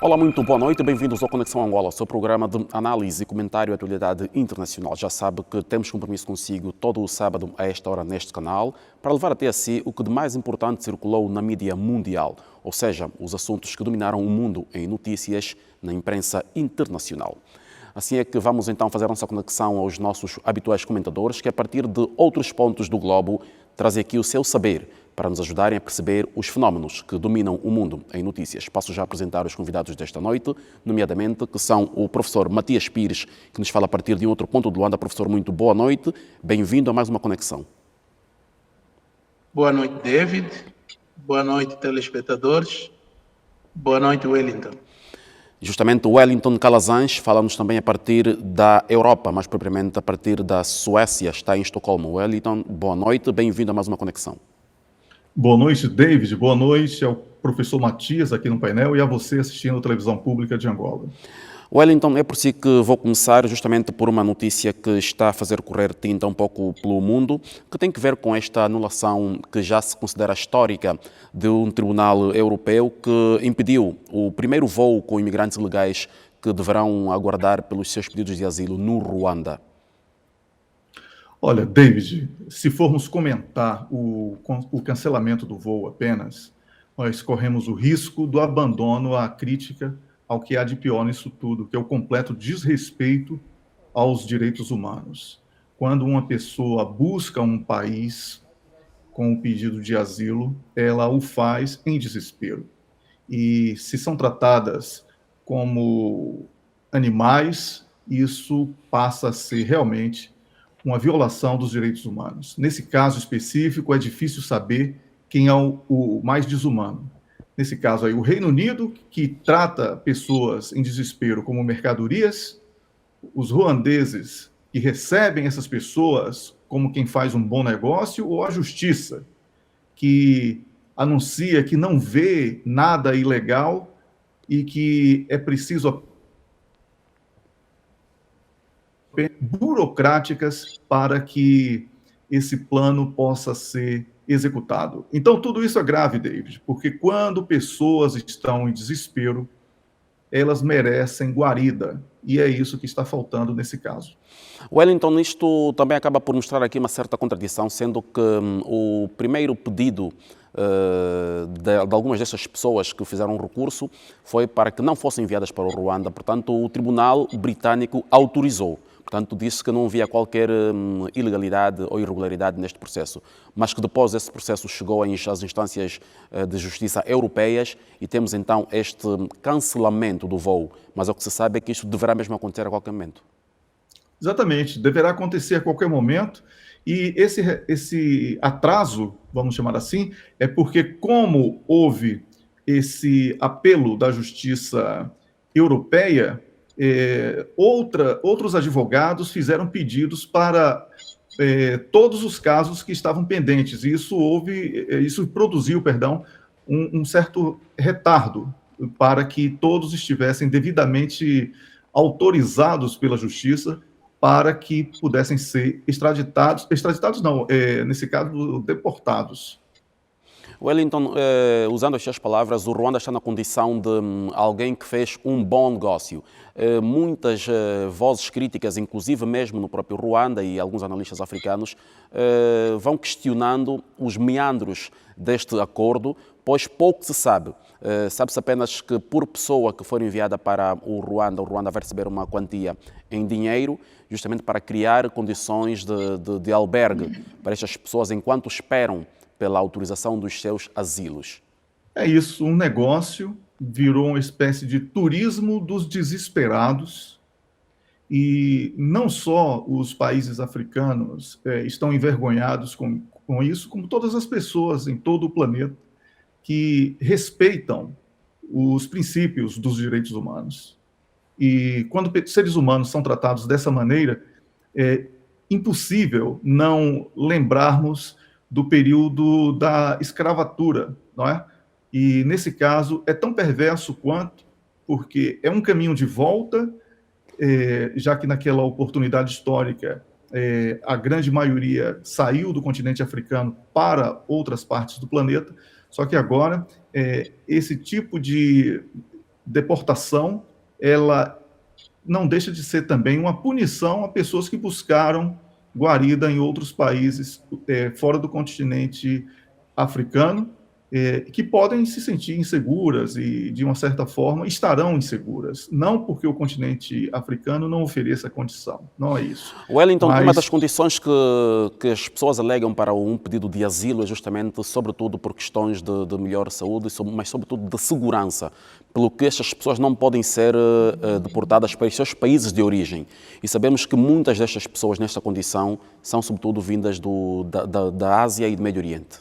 Olá, muito boa noite, bem-vindos ao Conexão Angola, seu programa de análise e comentário à atualidade internacional. Já sabe que temos compromisso consigo todo o sábado a esta hora neste canal para levar até a si o que de mais importante circulou na mídia mundial, ou seja, os assuntos que dominaram o mundo em notícias na imprensa internacional. Assim é que vamos então fazer a nossa conexão aos nossos habituais comentadores que a partir de outros pontos do globo trazem aqui o seu saber para nos ajudarem a perceber os fenómenos que dominam o mundo em notícias. Passo já a apresentar os convidados desta noite, nomeadamente que são o professor Matias Pires, que nos fala a partir de outro ponto de Luanda. Professor, muito boa noite, bem-vindo a mais uma conexão. Boa noite, David. Boa noite, telespectadores. Boa noite, Wellington. Justamente o Wellington Calazans fala-nos também a partir da Europa, mais propriamente a partir da Suécia, está em Estocolmo. Wellington, boa noite, bem-vindo a mais uma conexão. Boa noite, David. Boa noite ao professor Matias aqui no painel e a você assistindo a televisão pública de Angola. Wellington, é por si que vou começar justamente por uma notícia que está a fazer correr tinta um pouco pelo mundo, que tem que ver com esta anulação que já se considera histórica de um tribunal europeu que impediu o primeiro voo com imigrantes ilegais que deverão aguardar pelos seus pedidos de asilo no Ruanda. Olha, David, se formos comentar o cancelamento do voo apenas, nós corremos o risco do abandono à crítica ao que há de pior nisso tudo, que é o completo desrespeito aos direitos humanos. Quando uma pessoa busca um país com o pedido de asilo, ela o faz em desespero. E se são tratadas como animais, isso passa a ser realmente uma violação dos direitos humanos. Nesse caso específico, é difícil saber quem é o mais desumano. Nesse caso aí, o Reino Unido, que trata pessoas em desespero como mercadorias, os ruandeses, que recebem essas pessoas como quem faz um bom negócio, ou a justiça, que anuncia que não vê nada ilegal e que é preciso burocráticas para que esse plano possa ser executado. Então, tudo isso é grave, David, porque quando pessoas estão em desespero, elas merecem guarida, e é isso que está faltando nesse caso. Wellington, isto também acaba por mostrar aqui uma certa contradição, sendo que o primeiro pedido de algumas dessas pessoas que fizeram recurso foi para que não fossem enviadas para o Ruanda. Portanto, o Tribunal Britânico autorizou. Portanto, disse que não havia qualquer ilegalidade ou irregularidade neste processo, mas que depois esse processo chegou às instâncias de justiça europeias e temos então este cancelamento do voo. Mas o que se sabe é que isto deverá mesmo acontecer a qualquer momento. Exatamente, deverá acontecer a qualquer momento, e esse atraso, vamos chamar assim, é porque como houve esse apelo da justiça europeia, outros advogados fizeram pedidos para todos os casos que estavam pendentes, e isso produziu, um certo retardo para que todos estivessem devidamente autorizados pela justiça para que pudessem ser extraditados não, nesse caso, deportados. Wellington, usando as suas palavras, o Ruanda está na condição de alguém que fez um bom negócio. Muitas vozes críticas, inclusive mesmo no próprio Ruanda e alguns analistas africanos, vão questionando os meandros deste acordo, pois pouco se sabe. Sabe-se apenas que por pessoa que for enviada para o Ruanda vai receber uma quantia em dinheiro, justamente para criar condições de albergue para estas pessoas enquanto esperam pela autorização dos seus asilos. É isso, um negócio virou uma espécie de turismo dos desesperados, e não só os países africanos estão envergonhados com isso, como todas as pessoas em todo o planeta que respeitam os princípios dos direitos humanos. E quando seres humanos são tratados dessa maneira, é impossível não lembrarmos do período da escravatura, não é? E, nesse caso, é tão perverso quanto, porque é um caminho de volta, já que naquela oportunidade histórica a grande maioria saiu do continente africano para outras partes do planeta, só que agora esse tipo de deportação, ela não deixa de ser também uma punição a pessoas que buscaram guarida em outros países fora do continente africano, que podem se sentir inseguras e, de uma certa forma, estarão inseguras. Não porque o continente africano não ofereça condição, não é isso. Wellington, Mas uma das condições que as pessoas alegam para um pedido de asilo é justamente, sobretudo, por questões de melhor saúde, mas sobretudo de segurança, pelo que estas pessoas não podem ser deportadas para os seus países de origem. E sabemos que muitas destas pessoas nesta condição são, sobretudo, vindas da Ásia e do Médio Oriente.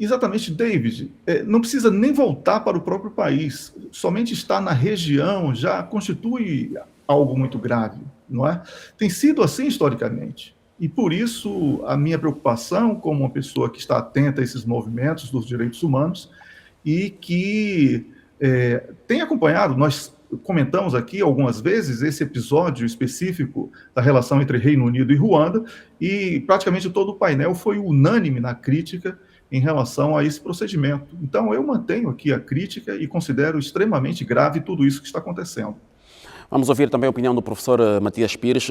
Exatamente, David. Não precisa nem voltar para o próprio país. Somente estar na região já constitui algo muito grave, não é? Tem sido assim historicamente. E por isso a minha preocupação como uma pessoa que está atenta a esses movimentos dos direitos humanos e que tem acompanhado, nós comentamos aqui algumas vezes esse episódio específico da relação entre Reino Unido e Ruanda, e praticamente todo o painel foi unânime na crítica em relação a esse procedimento. Então, eu mantenho aqui a crítica e considero extremamente grave tudo isso que está acontecendo. Vamos ouvir também a opinião do professor Matias Pires.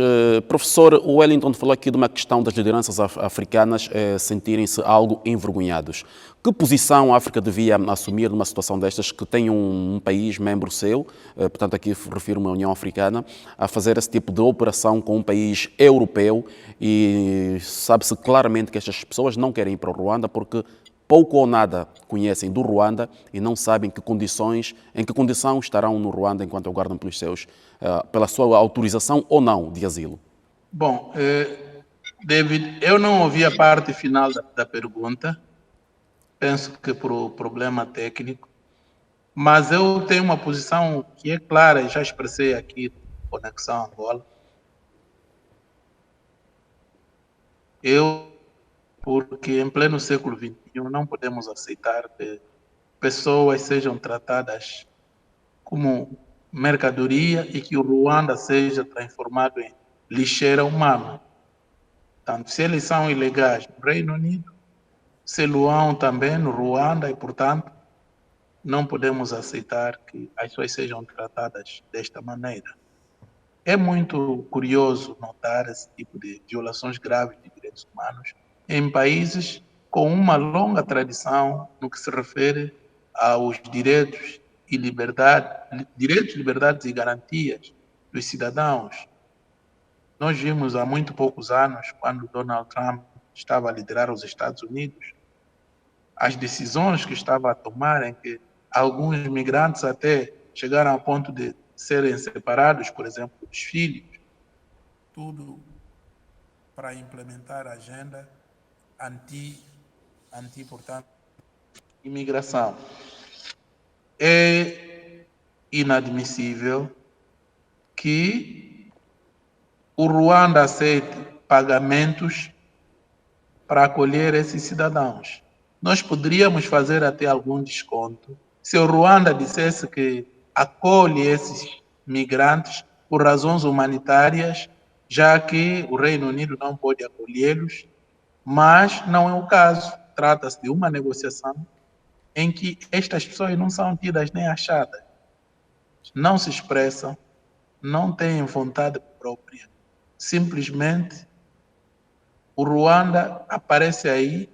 Professor, o Wellington falou aqui de uma questão das lideranças africanas sentirem-se algo envergonhados. Que posição a África devia assumir numa situação destas, que tem um país membro seu, portanto aqui refiro-me à União Africana, a fazer esse tipo de operação com um país europeu, e sabe-se claramente que estas pessoas não querem ir para o Ruanda porque pouco ou nada conhecem do Ruanda e não sabem em que condição estarão no Ruanda enquanto aguardam pela sua autorização ou não de asilo. Bom, David, eu não ouvi a parte final da pergunta, penso que por problema técnico, mas eu tenho uma posição que é clara, e já expressei aqui na Conexão Angola. Porque em pleno século XXI não podemos aceitar que pessoas sejam tratadas como mercadoria e que o Ruanda seja transformado em lixeira humana. Portanto, se eles são ilegais no Reino Unido, se Luão também no Ruanda, e, portanto, não podemos aceitar que as pessoas sejam tratadas desta maneira. É muito curioso notar esse tipo de violações graves de direitos humanos em países com uma longa tradição no que se refere aos direitos e liberdades e garantias dos cidadãos. Nós vimos há muito poucos anos, quando Donald Trump estava a liderar os Estados Unidos, as decisões que estava a tomar, em que alguns migrantes até chegaram ao ponto de serem separados, por exemplo, dos filhos, tudo para implementar a agenda portanto, imigração. É inadmissível que o Ruanda aceite pagamentos para acolher esses cidadãos. Nós poderíamos fazer até algum desconto se o Ruanda dissesse que acolhe esses migrantes por razões humanitárias, já que o Reino Unido não pode acolhê-los, mas não é o caso. Trata-se de uma negociação em que estas pessoas não são tidas nem achadas, não se expressam, não têm vontade própria. Simplesmente o Ruanda aparece aí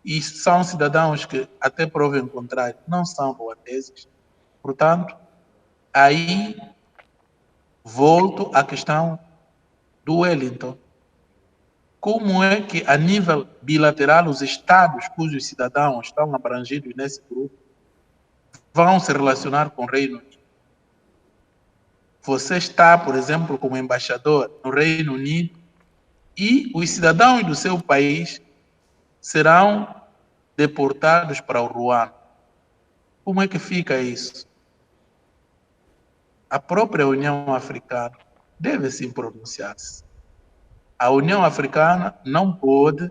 e são cidadãos que, até prova em contrário, não são ruandeses. Portanto, aí volto à questão do Wellington. Como é que, a nível bilateral, os Estados cujos cidadãos estão abrangidos nesse grupo vão se relacionar com o Reino Unido? Você está, por exemplo, como embaixador no Reino Unido e os cidadãos do seu país serão deportados para o Ruanda. Como é que fica isso? A própria União Africana deve se pronunciar-se. A União Africana não pode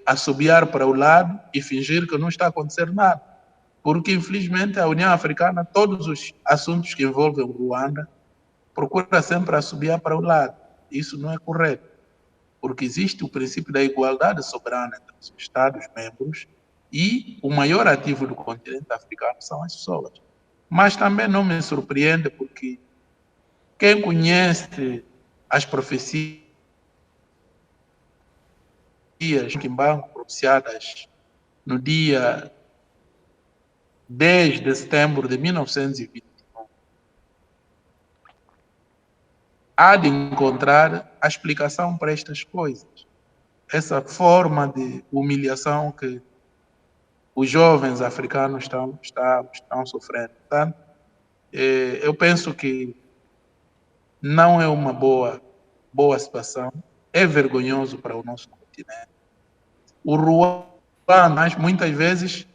assobiar para o lado e fingir que não está a acontecer nada. Porque, infelizmente, a União Africana, todos os assuntos que envolvem o Ruanda, procura sempre assobiar para o lado. Isso não é correto. Porque existe o princípio da igualdade soberana entre os Estados-membros E o maior ativo do continente africano são as pessoas. Mas também não me surpreende porque quem conhece as profecias de Quimbangu pronunciadas no dia 10 de setembro de 1921, há de encontrar a explicação para estas coisas. Essa forma de humilhação que os jovens africanos estão sofrendo. Portanto, eu penso que não é uma boa situação, é vergonhoso para o nosso continente. O Ruanda, muitas vezes,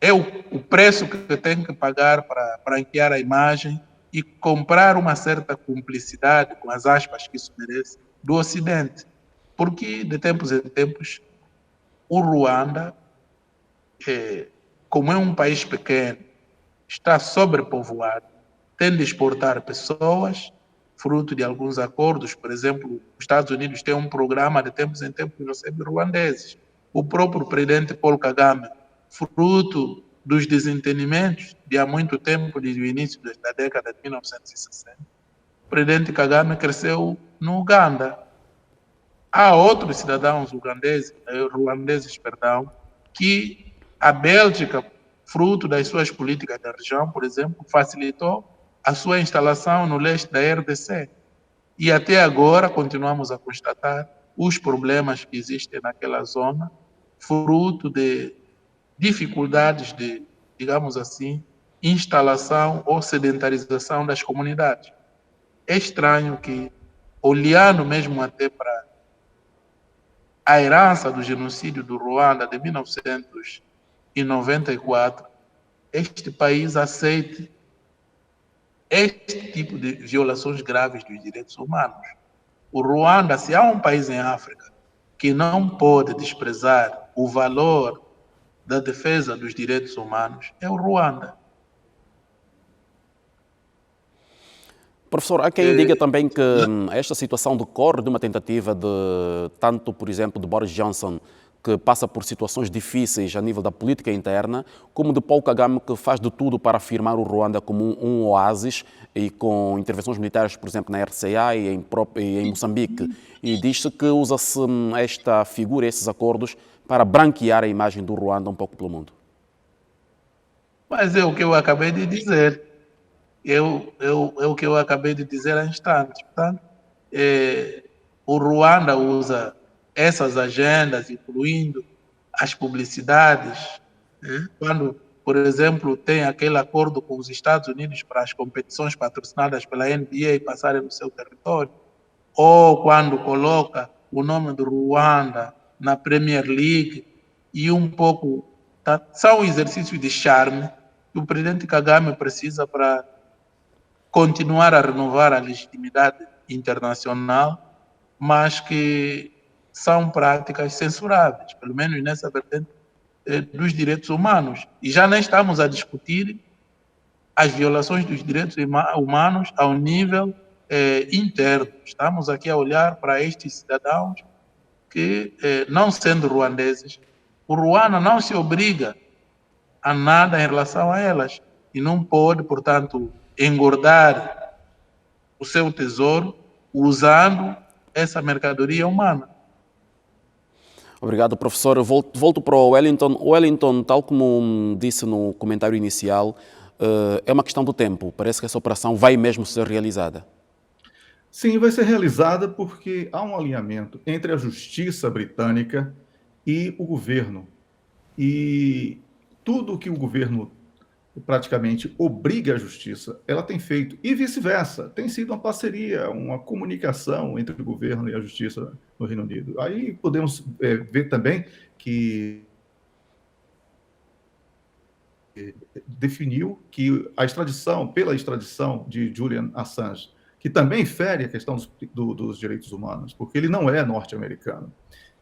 é o preço que tem que pagar para branquear a imagem e comprar uma certa cumplicidade, com as aspas que isso merece, do Ocidente. Porque, de tempos em tempos, o Ruanda, como é um país pequeno, está sobrepovoado, tem de exportar pessoas, fruto de alguns acordos. Por exemplo, os Estados Unidos têm um programa de tempos em tempos que recebe ruandeses. O próprio presidente Paul Kagame, fruto dos desentendimentos de há muito tempo, desde o início da década de 1960, o presidente Kagame cresceu no Uganda. Há outros cidadãos ruandeses, que a Bélgica, fruto das suas políticas da região, por exemplo, facilitou a sua instalação no leste da RDC. E até agora continuamos a constatar os problemas que existem naquela zona, fruto de dificuldades de, digamos assim, instalação ou sedentarização das comunidades. É estranho que, olhando mesmo até para a herança do genocídio do Ruanda de 1994, este país aceite este tipo de violações graves dos direitos humanos. O Ruanda, se há um país em África que não pode desprezar o valor da defesa dos direitos humanos, é o Ruanda. Professor, há quem diga também que esta situação decorre de uma tentativa de, tanto, por exemplo, de Boris Johnson, que passa por situações difíceis a nível da política interna, como de Paul Kagame, que faz de tudo para afirmar o Ruanda como um oásis e com intervenções militares, por exemplo, na RCA e em Moçambique. E diz-se que usa-se esta figura, esses acordos, para branquear a imagem do Ruanda um pouco pelo mundo. Mas é o que eu acabei de dizer. É o que eu acabei de dizer há instantes. Portanto, o Ruanda usa essas agendas, incluindo as publicidades, né? Quando, por exemplo, tem aquele acordo com os Estados Unidos para as competições patrocinadas pela NBA passarem no seu território, ou quando coloca o nome do Ruanda na Premier League e um pouco, tá? São exercícios de charme que o presidente Kagame precisa para continuar a renovar a legitimidade internacional, mas que são práticas censuráveis, pelo menos nessa vertente dos direitos humanos. E já nem estamos a discutir as violações dos direitos humanos ao nível interno. Estamos aqui a olhar para estes cidadãos que, não sendo ruandeses, o Ruanda não se obriga a nada em relação a elas e não pode, portanto, engordar o seu tesouro usando essa mercadoria humana. Obrigado, professor. Eu volto para o Wellington. Wellington, tal como disse no comentário inicial, é uma questão do tempo. Parece que essa operação vai mesmo ser realizada. Sim, vai ser realizada porque há um alinhamento entre a justiça britânica e o governo. E tudo que o governo praticamente obriga a justiça, ela tem feito, e vice-versa. Tem sido uma parceria, uma comunicação entre o governo e a justiça no Reino Unido. Aí podemos ver também que definiu que pela extradição de Julian Assange, que também fere a questão dos direitos humanos, porque ele não é norte-americano.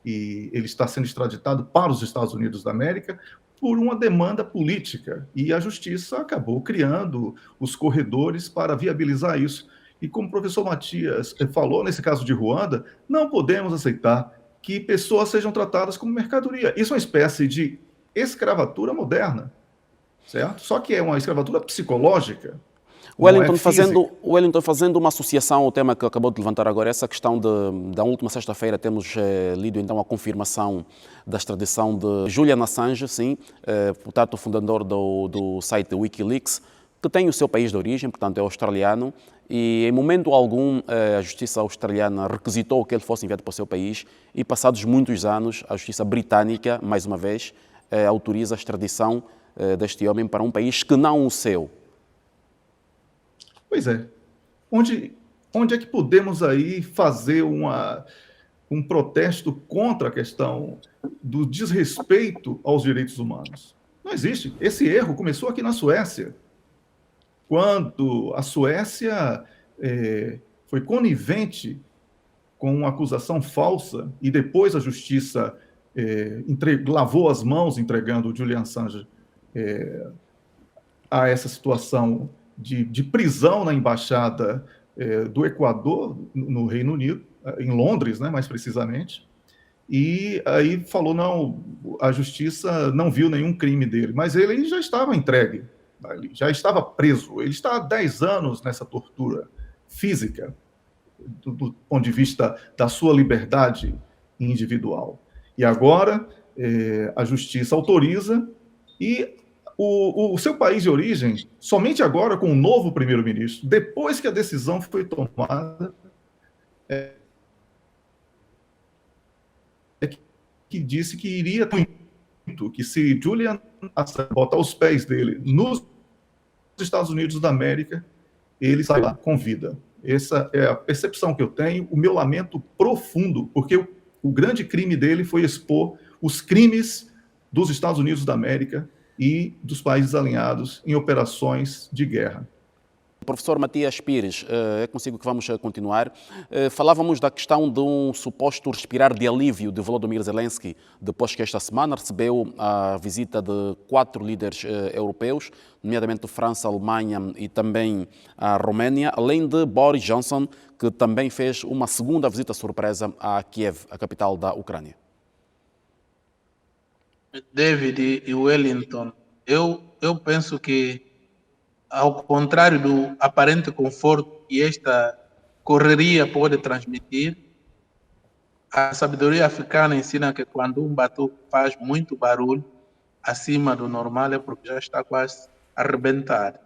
E ele está sendo extraditado para os Estados Unidos da América por uma demanda política. E a justiça acabou criando os corredores para viabilizar isso. E como o professor Matias falou, nesse caso de Ruanda, não podemos aceitar que pessoas sejam tratadas como mercadoria. Isso é uma espécie de escravatura moderna, certo? Só que é uma escravatura psicológica, não é física. Wellington, fazendo uma associação ao tema que acabou de levantar agora, essa questão da última sexta-feira, temos lido então a confirmação da extradição de Julian Assange, sim, portanto, fundador do site Wikileaks, que tem o seu país de origem, portanto é australiano, e em momento algum a justiça australiana requisitou que ele fosse enviado para o seu país e passados muitos anos a justiça britânica, mais uma vez, autoriza a extradição deste homem para um país que não o seu. Pois é. Onde é que podemos aí fazer um protesto contra a questão do desrespeito aos direitos humanos? Não existe. Esse erro começou aqui na Suécia, quando a Suécia foi conivente com uma acusação falsa e depois a justiça lavou as mãos entregando o Julian Assange a essa situação de prisão na embaixada do Equador, no Reino Unido, em Londres, né, mais precisamente, e aí falou, não, a justiça não viu nenhum crime dele, mas ele já estava entregue, ele já estava preso, ele está há 10 anos nessa tortura física, do ponto de vista da sua liberdade individual. E agora a justiça autoriza e o seu país de origem, somente agora com o novo primeiro-ministro, depois que a decisão foi tomada, que disse que iria muito, que se Julian Assange botar os pés dele nos Estados Unidos da América, ele sai lá com vida. Essa é a percepção que eu tenho, o meu lamento profundo, porque o grande crime dele foi expor os crimes dos Estados Unidos da América e dos países alinhados em operações de guerra. Professor Matias Pires, é consigo que vamos continuar. Falávamos da questão de um suposto respirar de alívio de Volodymyr Zelensky, depois que esta semana recebeu a visita de 4 líderes europeus, nomeadamente França, Alemanha e também a Roménia, além de Boris Johnson, que também fez uma segunda visita surpresa a Kiev, a capital da Ucrânia. David e Wellington, eu penso que, ao contrário do aparente conforto que esta correria pode transmitir, a sabedoria africana ensina que quando um batuque faz muito barulho acima do normal é porque já está quase a arrebentar.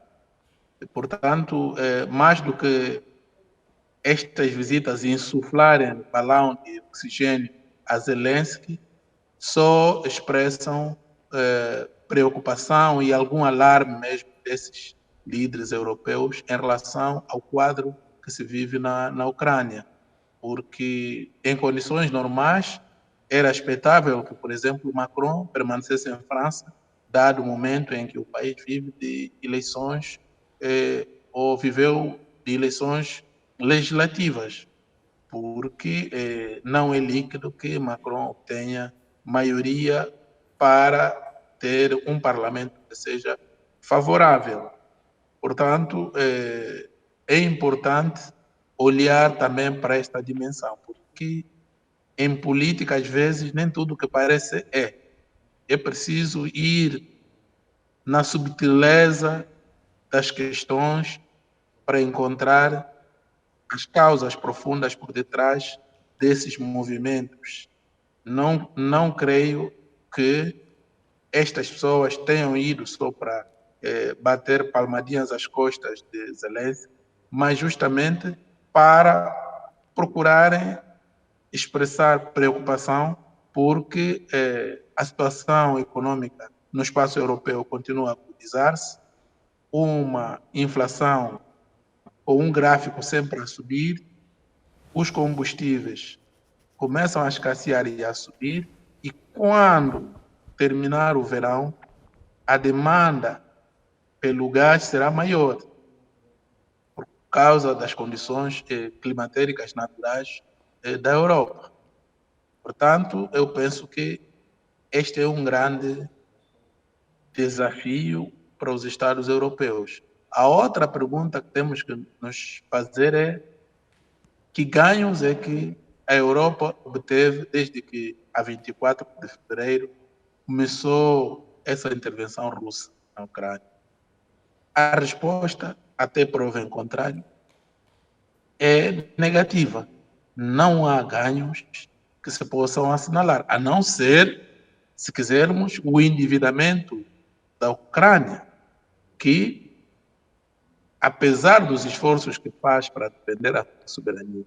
E, portanto, mais do que estas visitas insuflarem balão de oxigênio a Zelensky, só expressam preocupação e algum alarme mesmo desses líderes europeus em relação ao quadro que se vive na Ucrânia. Porque em condições normais era expectável que, por exemplo, Macron permanecesse em França, dado o momento em que o país vive de eleições ou viveu de eleições legislativas, porque não é líquido que Macron obtenha maioria para ter um parlamento que seja favorável. Portanto, é importante olhar também para esta dimensão, porque em política, às vezes, nem tudo que parece é. É preciso ir na subtileza das questões para encontrar as causas profundas por detrás desses movimentos. Não creio que estas pessoas tenham ido só para bater palmadinhas às costas de Zelensky, mas justamente para procurarem expressar preocupação porque a situação econômica no espaço europeu continua a agudizar-se, uma inflação ou um gráfico sempre a subir, os combustíveis começam a escassear e a subir, e quando terminar o verão, a demanda pelo gás será maior, por causa das condições climatéricas naturais da Europa. Portanto, eu penso que este é um grande desafio para os Estados europeus. A outra pergunta que temos que nos fazer é: que ganhos é que a Europa obteve desde que, a 24 de fevereiro, começou essa intervenção russa na Ucrânia? A resposta, até prova em contrário, é negativa. Não há ganhos que se possam assinalar, a não ser, se quisermos, o endividamento da Ucrânia, que, apesar dos esforços que faz para defender a soberania,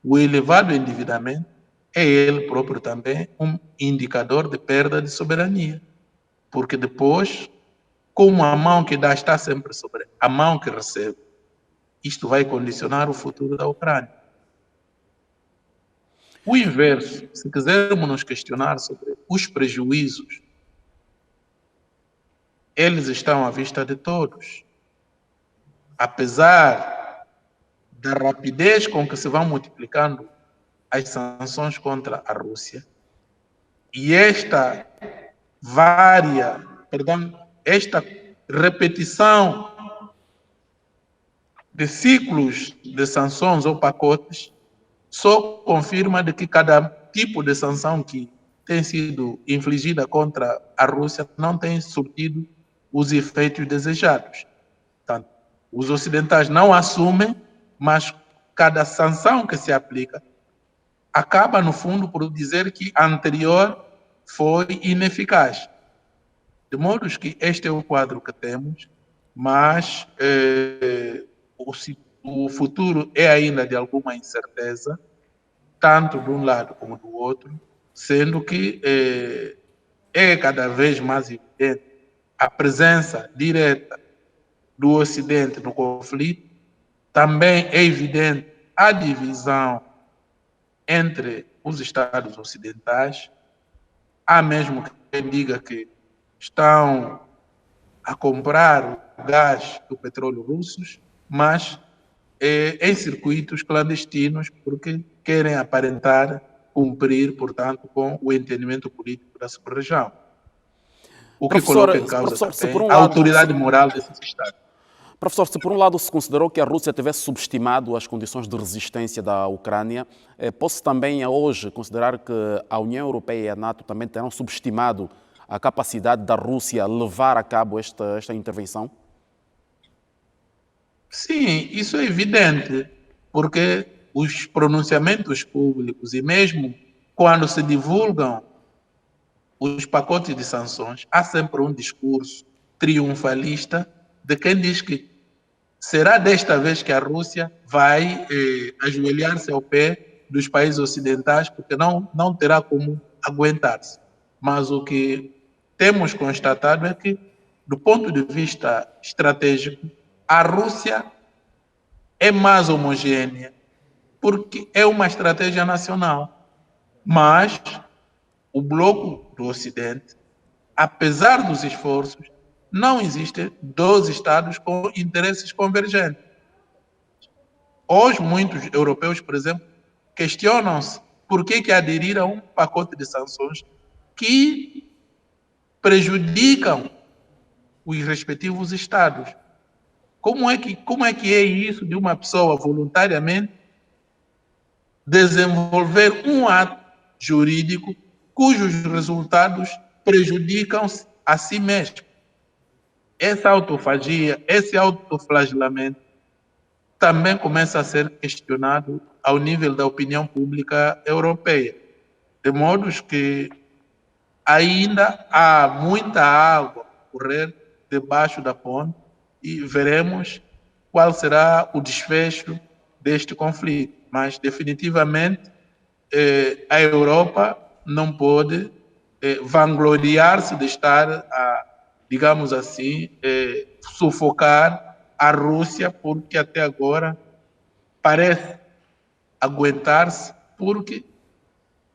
o elevado endividamento é ele próprio também um indicador de perda de soberania. Porque depois, como a mão que dá está sempre sobre a mão que recebe, isto vai condicionar o futuro da Ucrânia. O inverso, se quisermos nos questionar sobre os prejuízos, eles estão à vista de todos. Apesar da rapidez com que se vão multiplicando as sanções contra a Rússia, e esta esta repetição de ciclos de sanções ou pacotes só confirma de que cada tipo de sanção que tem sido infligida contra a Rússia não tem surtido os efeitos desejados. Portanto, os ocidentais não assumem, mas cada sanção que se aplica acaba, no fundo, por dizer que a anterior foi ineficaz. De modo que este é o quadro que temos, mas o futuro é ainda de alguma incerteza, tanto de um lado como do outro, sendo que é cada vez mais evidente a presença direta do Ocidente no conflito, também é evidente a divisão entre os Estados ocidentais. Há mesmo quem diga que estão a comprar o gás do petróleo russos, mas em circuitos clandestinos, porque querem aparentar cumprir, portanto, com o entendimento político da sub-região. O que coloca em causa também a autoridade moral desses Estados. Professor, se por um lado se considerou que a Rússia tivesse subestimado as condições de resistência da Ucrânia, pode-se também hoje considerar que a União Europeia e a NATO também terão subestimado a capacidade da Rússia levar a cabo esta intervenção? Sim, isso é evidente, porque os pronunciamentos públicos e mesmo quando se divulgam os pacotes de sanções, há sempre um discurso triunfalista de quem diz que será desta vez que a Rússia vai ajoelhar-se ao pé dos países ocidentais, porque não terá como aguentar-se. Mas o que temos constatado é que, do ponto de vista estratégico, a Rússia é mais homogênea, porque é uma estratégia nacional. Mas o bloco do Ocidente, apesar dos esforços, não existem dois Estados com interesses convergentes. Hoje, muitos europeus, por exemplo, questionam-se por que aderiram a um pacote de sanções que prejudicam os respectivos Estados. Como é que é isso de uma pessoa voluntariamente desenvolver um ato jurídico cujos resultados prejudicam a si mesmo? Essa autofagia, esse autoflagelamento também começa a ser questionado ao nível da opinião pública europeia, de modo que ainda há muita água a correr debaixo da ponte e veremos qual será o desfecho deste conflito. Mas, definitivamente, a Europa não pode vangloriar-se de estar digamos assim, sufocar a Rússia, porque até agora parece aguentar-se, porque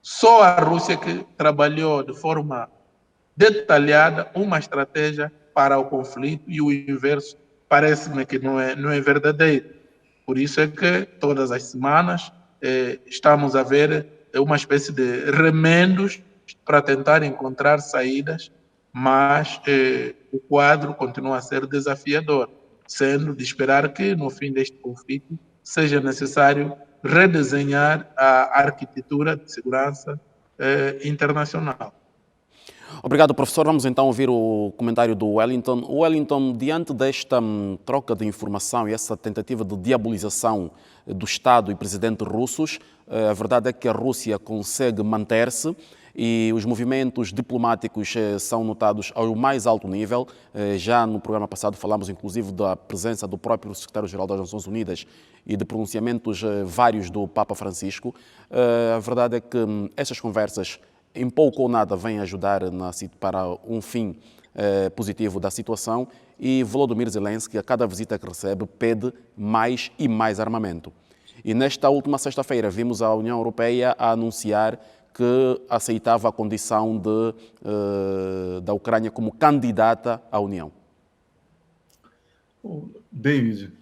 só a Rússia que trabalhou de forma detalhada uma estratégia para o conflito e o inverso parece-me que não é verdadeiro. Por isso é que todas as semanas estamos a ver uma espécie de remendos para tentar encontrar saídas, mas o quadro continua a ser desafiador, sendo de esperar que no fim deste conflito seja necessário redesenhar a arquitetura de segurança internacional. Obrigado, professor. Vamos então ouvir o comentário do Wellington. Wellington, diante desta troca de informação e essa tentativa de diabolização do Estado e presidente russos, a verdade é que a Rússia consegue manter-se e os movimentos diplomáticos são notados ao mais alto nível. Já no programa passado falamos inclusive da presença do próprio secretário-geral das Nações Unidas e de pronunciamentos vários do Papa Francisco. A verdade é que estas conversas em pouco ou nada vêm ajudar para um fim positivo da situação e Volodymyr Zelensky, a cada visita que recebe, pede mais e mais armamento. E nesta última sexta-feira vimos a União Europeia a anunciar que aceitava a condição da Ucrânia como candidata à União. David,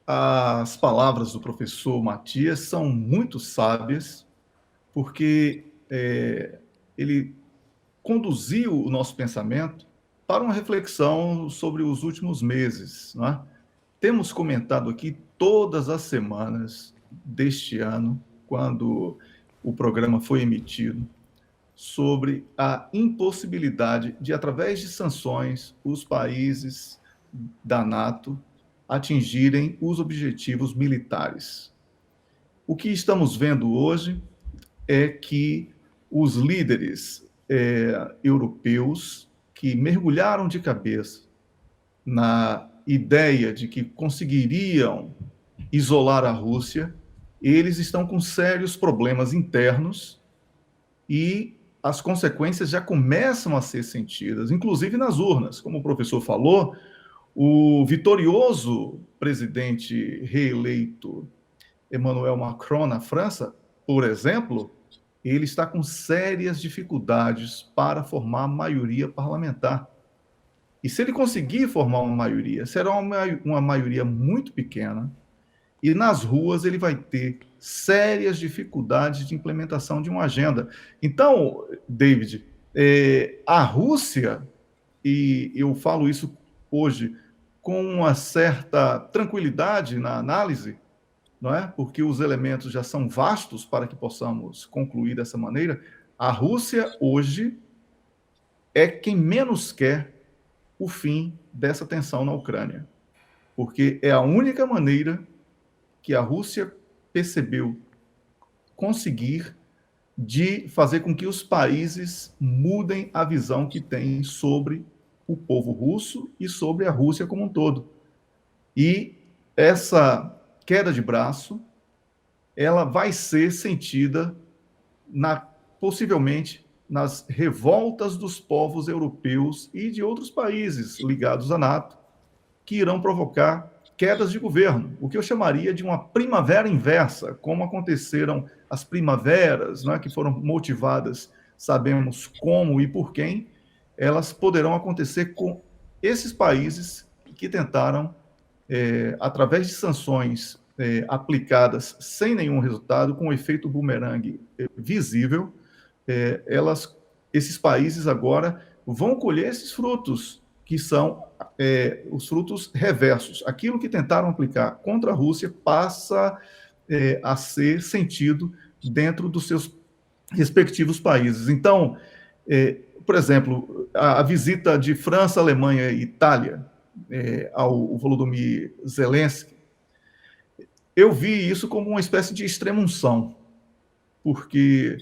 as palavras do professor Matias são muito sábias, porque ele conduziu o nosso pensamento para uma reflexão sobre os últimos meses. Não é? Temos comentado aqui todas as semanas deste ano, quando o programa foi emitido, sobre a impossibilidade de, através de sanções, os países da NATO atingirem os objetivos militares. O que estamos vendo hoje é que os líderes europeus que mergulharam de cabeça na ideia de que conseguiriam isolar a Rússia, eles estão com sérios problemas internos e as consequências já começam a ser sentidas, inclusive nas urnas. Como o professor falou, o vitorioso presidente reeleito Emmanuel Macron na França, por exemplo, ele está com sérias dificuldades para formar maioria parlamentar. E se ele conseguir formar uma maioria, será uma maioria muito pequena, e nas ruas ele vai ter sérias dificuldades de implementação de uma agenda. Então, David, a Rússia, e eu falo isso hoje com uma certa tranquilidade na análise, não é? Porque os elementos já são vastos para que possamos concluir dessa maneira. A Rússia hoje é quem menos quer o fim dessa tensão na Ucrânia, porque é a única maneira que a Rússia percebeu conseguir de fazer com que os países mudem a visão que têm sobre o povo russo e sobre a Rússia como um todo. E essa queda de braço, ela vai ser sentida possivelmente nas revoltas dos povos europeus e de outros países ligados à NATO, que irão provocar quedas de governo, o que eu chamaria de uma primavera inversa, como aconteceram as primaveras, né, que foram motivadas, sabemos como e por quem, elas poderão acontecer com esses países que tentaram, através de sanções aplicadas sem nenhum resultado, com efeito bumerangue visível, esses países agora vão colher esses frutos, que são os frutos reversos. Aquilo que tentaram aplicar contra a Rússia passa a ser sentido dentro dos seus respectivos países. Então, por exemplo, a visita de França, Alemanha e Itália ao Volodymyr Zelensky, eu vi isso como uma espécie de extrema-unção, porque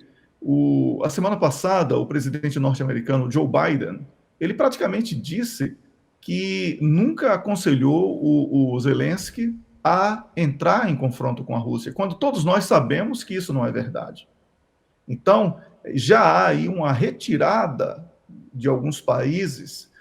a semana passada o presidente norte-americano Joe Biden, ele praticamente disse que nunca aconselhou o Zelensky a entrar em confronto com a Rússia, quando todos nós sabemos que isso não é verdade. Então, já há aí uma retirada de alguns países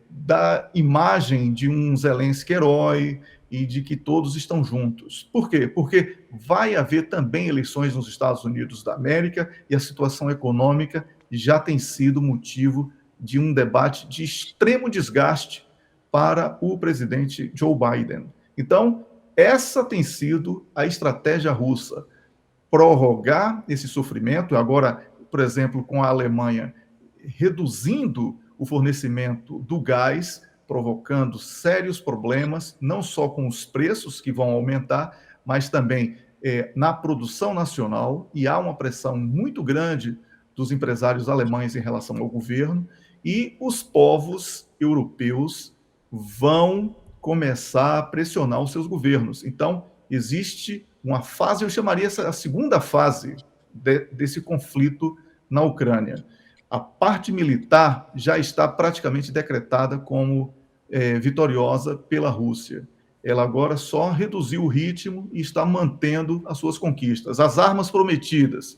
da imagem de um Zelensky herói e de que todos estão juntos. Por quê? Porque vai haver também eleições nos Estados Unidos da América e a situação econômica já tem sido motivo de um debate de extremo desgaste para o presidente Joe Biden. Então, essa tem sido a estratégia russa, prorrogar esse sofrimento, agora, por exemplo, com a Alemanha reduzindo o fornecimento do gás, provocando sérios problemas, não só com os preços que vão aumentar, mas também na produção nacional, e há uma pressão muito grande dos empresários alemães em relação ao governo, e os povos europeus vão começar a pressionar os seus governos. Então, existe uma fase, eu chamaria essa a segunda fase desse conflito na Ucrânia. A parte militar já está praticamente decretada como vitoriosa pela Rússia. Ela agora só reduziu o ritmo e está mantendo as suas conquistas. As armas prometidas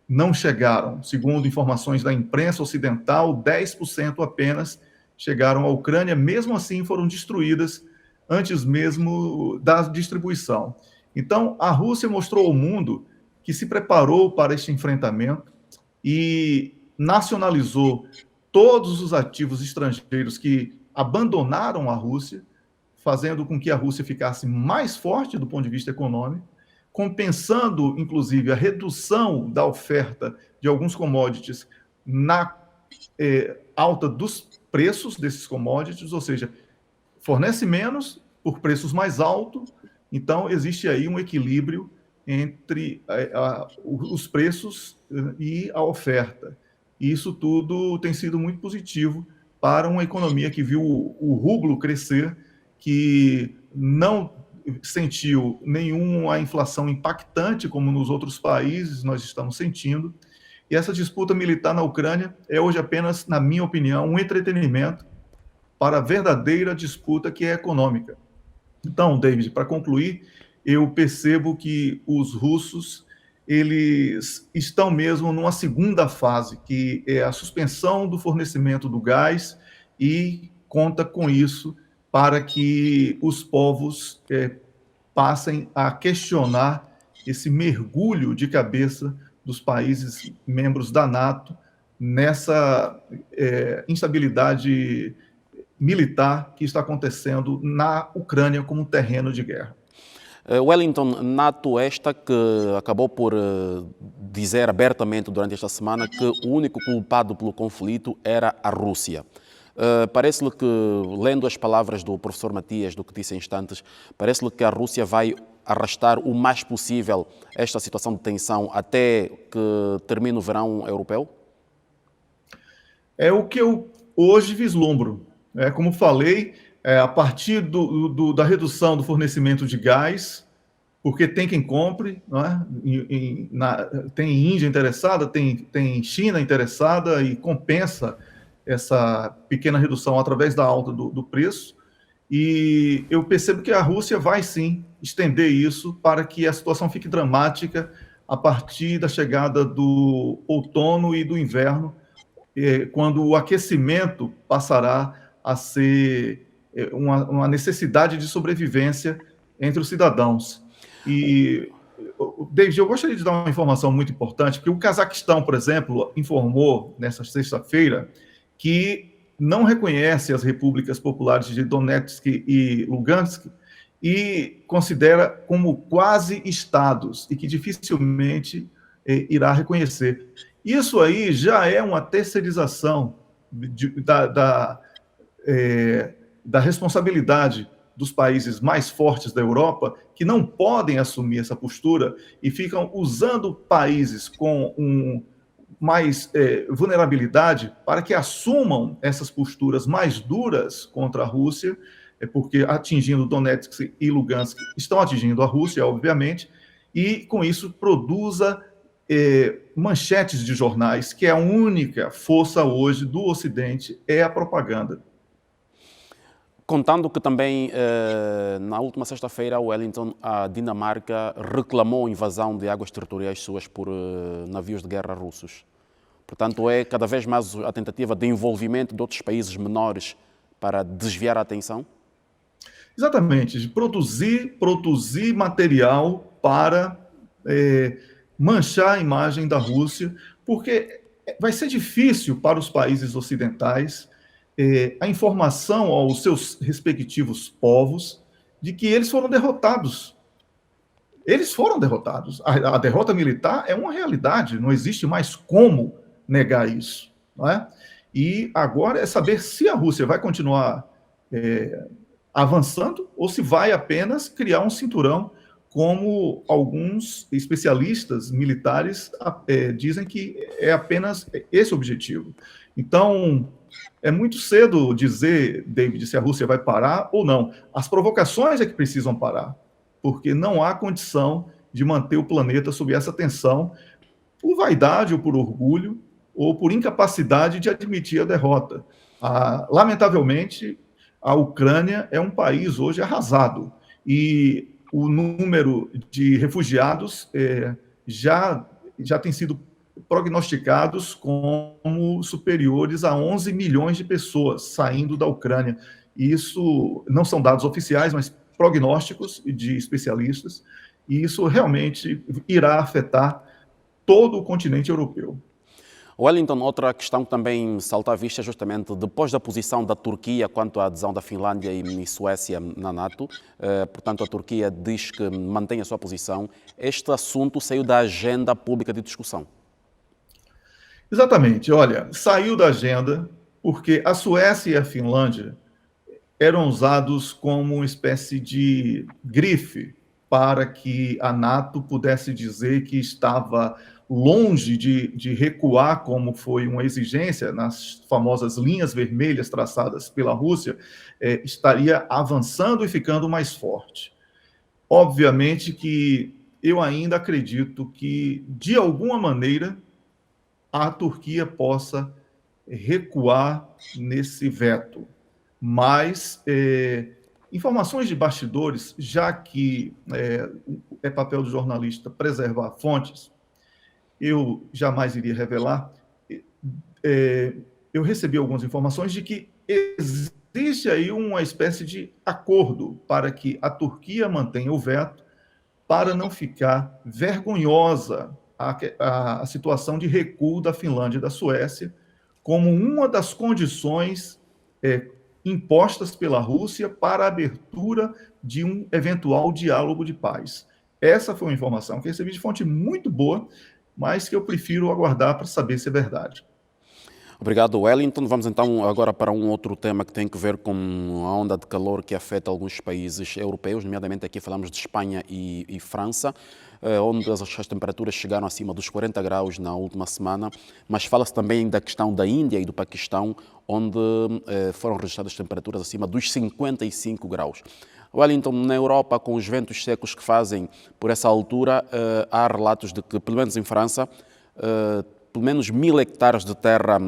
não chegaram. Segundo informações da imprensa ocidental, 10% apenas chegaram à Ucrânia, mesmo assim foram destruídas antes mesmo da distribuição. Então, a Rússia mostrou ao mundo que se preparou para este enfrentamento e nacionalizou todos os ativos estrangeiros que abandonaram a Rússia, fazendo com que a Rússia ficasse mais forte do ponto de vista econômico, compensando, inclusive, a redução da oferta de alguns commodities na alta dos preços desses commodities, ou seja, fornece menos por preços mais altos, então existe aí um equilíbrio entre os preços e a oferta. E isso tudo tem sido muito positivo para uma economia que viu o rublo crescer, que não sentiu nenhuma inflação impactante como nos outros países nós estamos sentindo. E essa disputa militar na Ucrânia é hoje apenas, na minha opinião, um entretenimento para a verdadeira disputa que é econômica. Então, David, para concluir, eu percebo que os russos eles estão mesmo numa segunda fase, que é a suspensão do fornecimento do gás, e conta com isso para que os povos passem a questionar esse mergulho de cabeça dos países membros da NATO nessa instabilidade militar que está acontecendo na Ucrânia como terreno de guerra. Wellington, NATO esta que acabou por dizer abertamente durante esta semana que o único culpado pelo conflito era a Rússia. Parece-lhe que, lendo as palavras do professor Matias, do que disse em instantes, parece-lhe que a Rússia vai arrastar o mais possível esta situação de tensão até que termine o verão europeu? É o que eu hoje vislumbro. Como falei, a partir da redução do fornecimento de gás, porque tem quem compre, não é? Tem Índia interessada, tem China interessada e compensa essa pequena redução através da alta do preço. E eu percebo que a Rússia vai sim estender isso para que a situação fique dramática a partir da chegada do outono e do inverno, quando o aquecimento passará a ser uma necessidade de sobrevivência entre os cidadãos. E, David, eu gostaria de dar uma informação muito importante, porque o Cazaquistão, por exemplo, informou nessa sexta-feira que não reconhece as repúblicas populares de Donetsk e Lugansk e considera como quase estados e que dificilmente irá reconhecer. Isso aí já é uma terceirização da responsabilidade dos países mais fortes da Europa, que não podem assumir essa postura e ficam usando países com mais vulnerabilidade para que assumam essas posturas mais duras contra a Rússia, porque atingindo Donetsk e Lugansk estão atingindo a Rússia, obviamente, e com isso produza manchetes de jornais que a única força hoje do Ocidente é a propaganda. Contando que também, na última sexta-feira, Wellington, a Dinamarca reclamou invasão de águas territoriais suas por navios de guerra russos. Portanto, é cada vez mais a tentativa de envolvimento de outros países menores para desviar a atenção? Exatamente, de produzir material para manchar a imagem da Rússia, porque vai ser difícil para os países ocidentais a informação aos seus respectivos povos de que eles foram derrotados. Eles foram derrotados. A derrota militar é uma realidade, não existe mais como negar isso. Não é? E agora é saber se a Rússia vai continuar avançando ou se vai apenas criar um cinturão como alguns especialistas militares dizem que é apenas esse o objetivo. Então, é muito cedo dizer, David, se a Rússia vai parar ou não. As provocações é que precisam parar, porque não há condição de manter o planeta sob essa tensão, por vaidade ou por orgulho, ou por incapacidade de admitir a derrota. Lamentavelmente, a Ucrânia é um país hoje arrasado, e o número de refugiados já tem sido prognosticados como superiores a 11 milhões de pessoas saindo da Ucrânia. Isso não são dados oficiais, mas prognósticos de especialistas, e isso realmente irá afetar todo o continente europeu. Wellington, outra questão que também salta à vista é justamente depois da posição da Turquia quanto à adesão da Finlândia e Suécia na NATO, portanto a Turquia diz que mantém a sua posição, este assunto saiu da agenda pública de discussão. Exatamente, olha, saiu da agenda porque a Suécia e a Finlândia eram usados como uma espécie de grife para que a NATO pudesse dizer que estava longe de recuar, como foi uma exigência nas famosas linhas vermelhas traçadas pela Rússia, estaria avançando e ficando mais forte. Obviamente que eu ainda acredito que, de alguma maneira, a Turquia possa recuar nesse veto. Mas informações de bastidores, já que é papel do jornalista preservar fontes, eu jamais iria revelar. Eu recebi algumas informações de que existe aí uma espécie de acordo para que a Turquia mantenha o veto, para não ficar vergonhosa a situação de recuo da Finlândia e da Suécia, como uma das condições impostas pela Rússia para a abertura de um eventual diálogo de paz. Essa foi uma informação que recebi de fonte muito boa, mas que eu prefiro aguardar para saber se é verdade. Obrigado, Wellington. Vamos então agora para um outro tema que tem a ver com a onda de calor que afeta alguns países europeus, nomeadamente aqui falamos de Espanha e França, onde as temperaturas chegaram acima dos 40 graus na última semana, mas fala-se também da questão da Índia e do Paquistão, onde foram registradas temperaturas acima dos 55 graus. Wellington, na Europa, com os ventos secos que fazem por essa altura, há relatos de que, pelo menos em França, pelo menos 1000 hectares de terra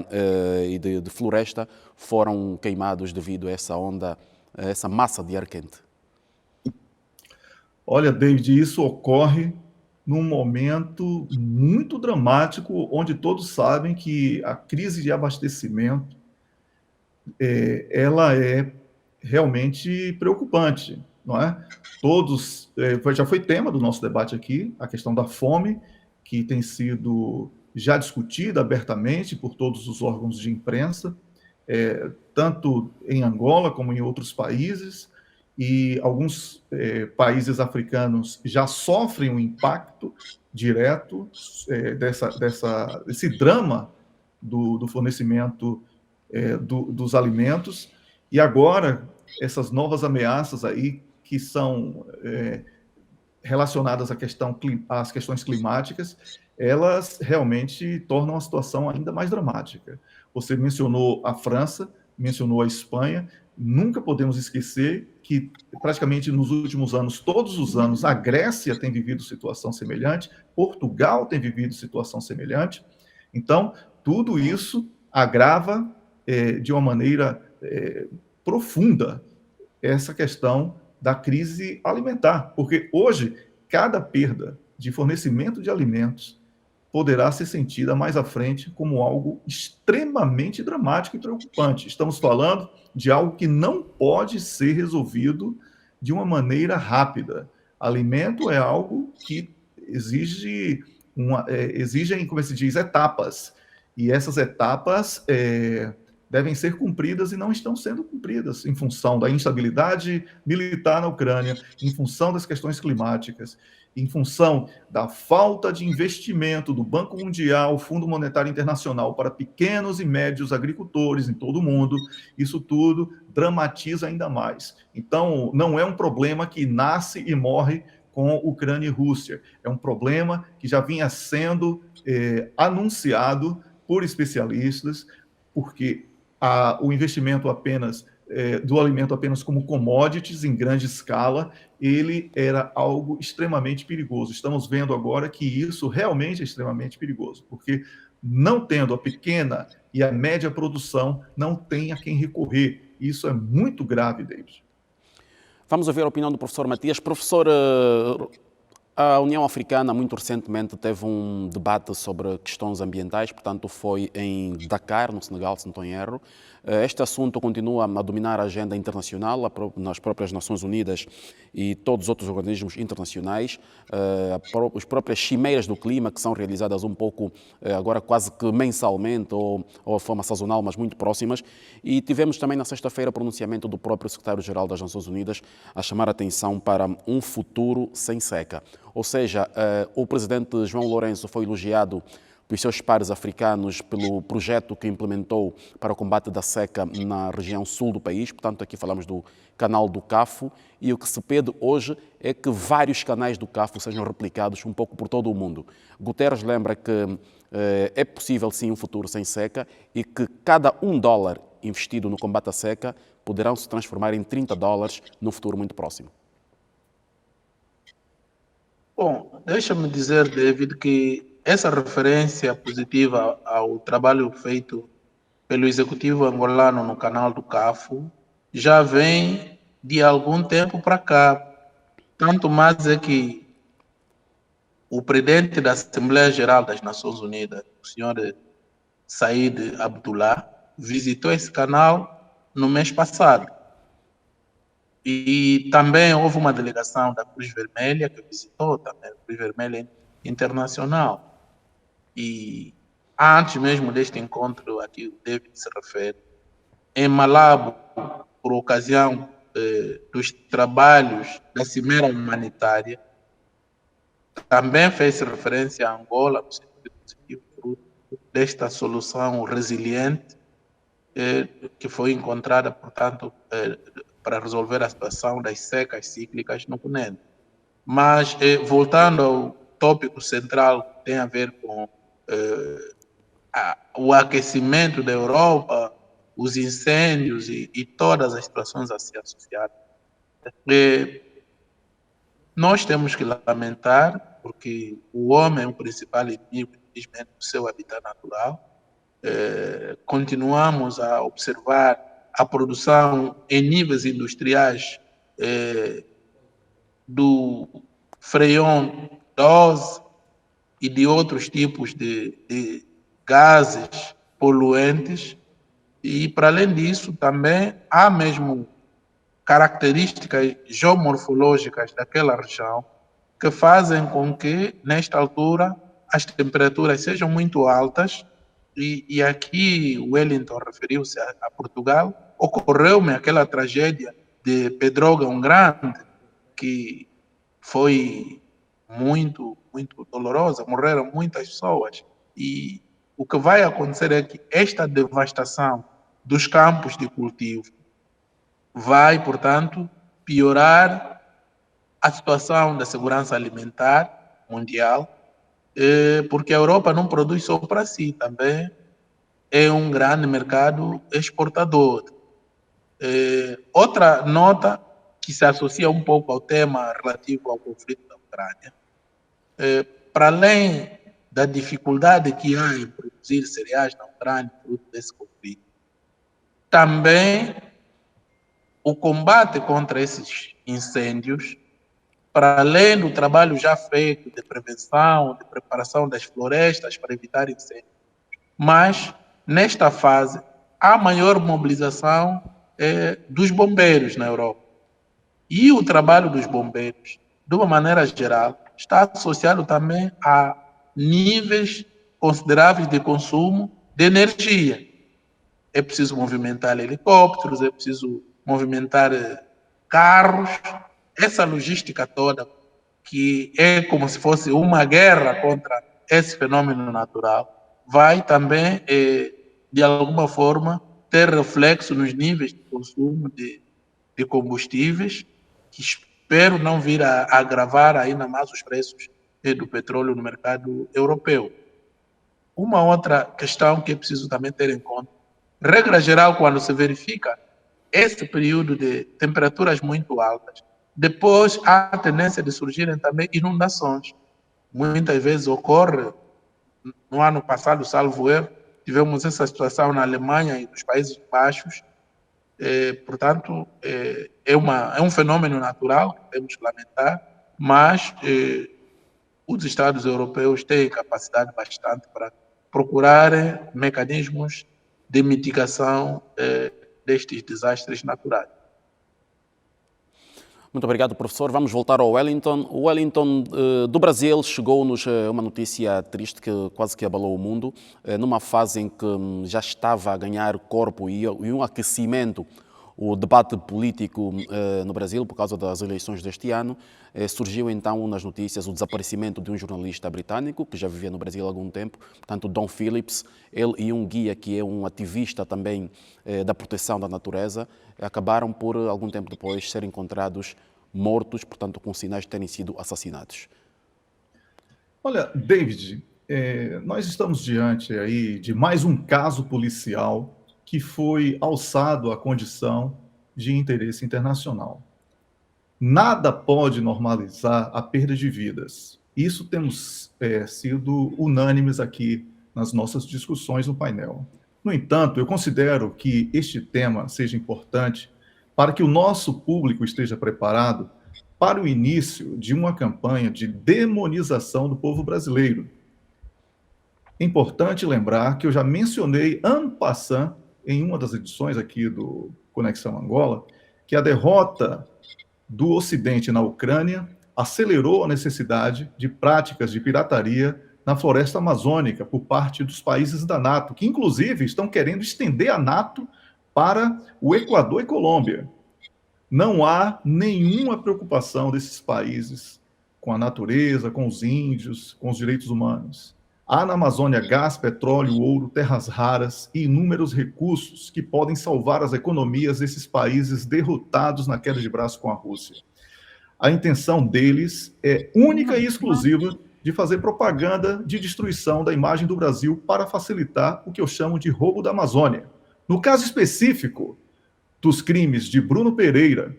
e de floresta foram queimados devido a essa onda, a essa massa de ar quente. Olha, David, isso ocorre num momento muito dramático, onde todos sabem que a crise de abastecimento ela é realmente preocupante, não é? Todos, já foi tema do nosso debate aqui, a questão da fome, que tem sido já discutida abertamente por todos os órgãos de imprensa, tanto em Angola como em outros países, e alguns países africanos já sofrem um impacto direto desse drama do fornecimento dos alimentos, e agora essas novas ameaças aí que são relacionadas às questões climáticas, elas realmente tornam a situação ainda mais dramática. Você mencionou a França, mencionou a Espanha, nunca podemos esquecer que praticamente nos últimos anos, todos os anos, a Grécia tem vivido situação semelhante, Portugal tem vivido situação semelhante. Então, tudo isso agrava de uma maneira profunda essa questão da crise alimentar, porque hoje cada perda de fornecimento de alimentos poderá ser sentida mais à frente como algo extremamente dramático e preocupante. Estamos falando de algo que não pode ser resolvido de uma maneira rápida. Alimento é algo que exigem, como se diz, etapas. E essas etapas devem ser cumpridas e não estão sendo cumpridas em função da instabilidade militar na Ucrânia, em função das questões climáticas, em função da falta de investimento do Banco Mundial, Fundo Monetário Internacional para pequenos e médios agricultores em todo o mundo. Isso tudo dramatiza ainda mais. Então, não é um problema que nasce e morre com Ucrânia e Rússia. É um problema que já vinha sendo anunciado por especialistas, porque o investimento apenas do alimento apenas como commodities em grande escala, ele era algo extremamente perigoso. Estamos vendo agora que isso realmente é extremamente perigoso, porque não tendo a pequena e a média produção, não tem a quem recorrer. Isso é muito grave, David. Vamos ouvir a opinião do professor Matias. Professor, a União Africana, muito recentemente, teve um debate sobre questões ambientais, portanto, foi em Dakar, no Senegal, se não estou em erro. Este assunto continua a dominar a agenda internacional, nas próprias Nações Unidas e todos os outros organismos internacionais. As próprias cimeiras do clima, que são realizadas um pouco, agora quase que mensalmente, ou de forma sazonal, mas muito próximas. E tivemos também na sexta-feira o pronunciamento do próprio secretário-geral das Nações Unidas a chamar a atenção para um futuro sem seca. Ou seja, o presidente João Lourenço foi elogiado pelos seus pares africanos pelo projeto que implementou para o combate da seca na região sul do país. Portanto, aqui falamos do canal do Cafo, e o que se pede hoje é que vários canais do Cafo sejam replicados um pouco por todo o mundo. Guterres lembra que é possível sim um futuro sem seca e que cada $1 investido no combate à seca poderão se transformar em $30 no futuro muito próximo. Bom, deixa-me dizer, David, que essa referência positiva ao trabalho feito pelo executivo angolano no canal do Cafo já vem de algum tempo para cá. Tanto mais é que o presidente da Assembleia Geral das Nações Unidas, o senhor Said Abdullah, visitou esse canal no mês passado. E também houve uma delegação da Cruz Vermelha que visitou também, a Cruz Vermelha Internacional. E antes mesmo deste encontro a que o David se refere, em Malabo, por ocasião dos trabalhos da Cimeira Humanitária, também fez referência a Angola, no sentido positivo, desta solução resiliente que foi encontrada, portanto, para resolver a situação das secas cíclicas no continente. Mas, voltando ao tópico central que tem a ver com o aquecimento da Europa, os incêndios e todas as situações assim associadas, nós temos que lamentar, porque o homem é o principal inimigo, infelizmente, do seu habitat natural. Continuamos a observar a produção em níveis industriais do freon 12 e de outros tipos de gases poluentes, e para além disso também há mesmo características geomorfológicas daquela região que fazem com que, nesta altura, as temperaturas sejam muito altas. E aqui o Wellington referiu-se a Portugal. Ocorreu-me aquela tragédia de Pedrógão Grande, que foi muito, muito dolorosa, morreram muitas pessoas. E o que vai acontecer é que esta devastação dos campos de cultivo vai, portanto, piorar a situação da segurança alimentar mundial, porque a Europa não produz só para si, também é um grande mercado exportador. Outra nota que se associa um pouco ao tema relativo ao conflito da Ucrânia, para além da dificuldade que há em produzir cereais na Ucrânia, fruto desse conflito, também o combate contra esses incêndios, para além do trabalho já feito de prevenção, de preparação das florestas para evitar incêndios, mas nesta fase há maior mobilização dos bombeiros na Europa. E o trabalho dos bombeiros, de uma maneira geral, está associado também a níveis consideráveis de consumo de energia. É preciso movimentar helicópteros, é preciso movimentar carros, essa logística toda, que é como se fosse uma guerra contra esse fenômeno natural, vai também, de alguma forma, ter reflexo nos níveis de consumo de combustíveis, que espero não vir a agravar ainda mais os preços do petróleo no mercado europeu. Uma outra questão que é preciso também ter em conta, regra geral, quando se verifica esse período de temperaturas muito altas, depois há a tendência de surgirem também inundações. Muitas vezes ocorre, no ano passado, salvo erro, tivemos essa situação na Alemanha e nos Países Baixos. Portanto, é um fenômeno natural que temos que lamentar, mas os Estados europeus têm capacidade bastante para procurarem mecanismos de mitigação destes desastres naturais. Muito obrigado, professor. Vamos voltar ao Wellington. O Wellington do Brasil chegou-nos uma notícia triste que quase que abalou o mundo, numa fase em que já estava a ganhar corpo e um aquecimento o debate político no Brasil por causa das eleições deste ano. Surgiu então nas notícias o desaparecimento de um jornalista britânico que já vivia no Brasil há algum tempo, portanto Don Phillips, ele e um guia que é um ativista também da proteção da natureza, acabaram por algum tempo depois ser encontrados mortos, portanto com sinais de terem sido assassinados. Olha, David, nós estamos diante aí de mais um caso policial que foi alçado à condição de interesse internacional. Nada pode normalizar a perda de vidas. Isso temos sido unânimes aqui nas nossas discussões no painel. No entanto, eu considero que este tema seja importante para que o nosso público esteja preparado para o início de uma campanha de demonização do povo brasileiro. É importante lembrar que eu já mencionei en passant em uma das edições aqui do Conexão Angola, que a derrota do Ocidente na Ucrânia acelerou a necessidade de práticas de pirataria na floresta amazônica por parte dos países da NATO, que inclusive estão querendo estender a NATO para o Equador e Colômbia. Não há nenhuma preocupação desses países com a natureza, com os índios, com os direitos humanos. Há na Amazônia gás, petróleo, ouro, terras raras e inúmeros recursos que podem salvar as economias desses países derrotados na queda de braço com a Rússia. A intenção deles é única e exclusiva de fazer propaganda de destruição da imagem do Brasil para facilitar o que eu chamo de roubo da Amazônia. No caso específico dos crimes de Bruno Pereira,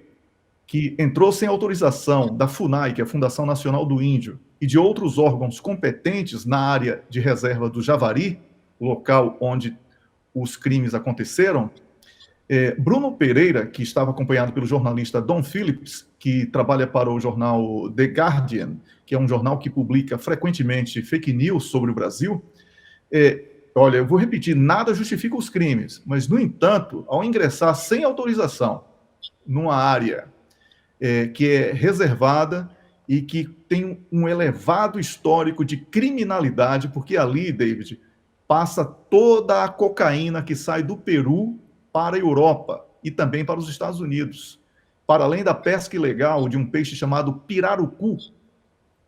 que entrou sem autorização da FUNAI, que é a Fundação Nacional do Índio, e de outros órgãos competentes na área de reserva do Javari, local onde os crimes aconteceram, Bruno Pereira, que estava acompanhado pelo jornalista Don Phillips, que trabalha para o jornal The Guardian, que é um jornal que publica frequentemente fake news sobre o Brasil, olha, eu vou repetir, nada justifica os crimes, mas, no entanto, ao ingressar sem autorização numa área que é reservada e que tem um elevado histórico de criminalidade, porque ali, David, passa toda a cocaína que sai do Peru para a Europa e também para os Estados Unidos. Para além da pesca ilegal de um peixe chamado pirarucu,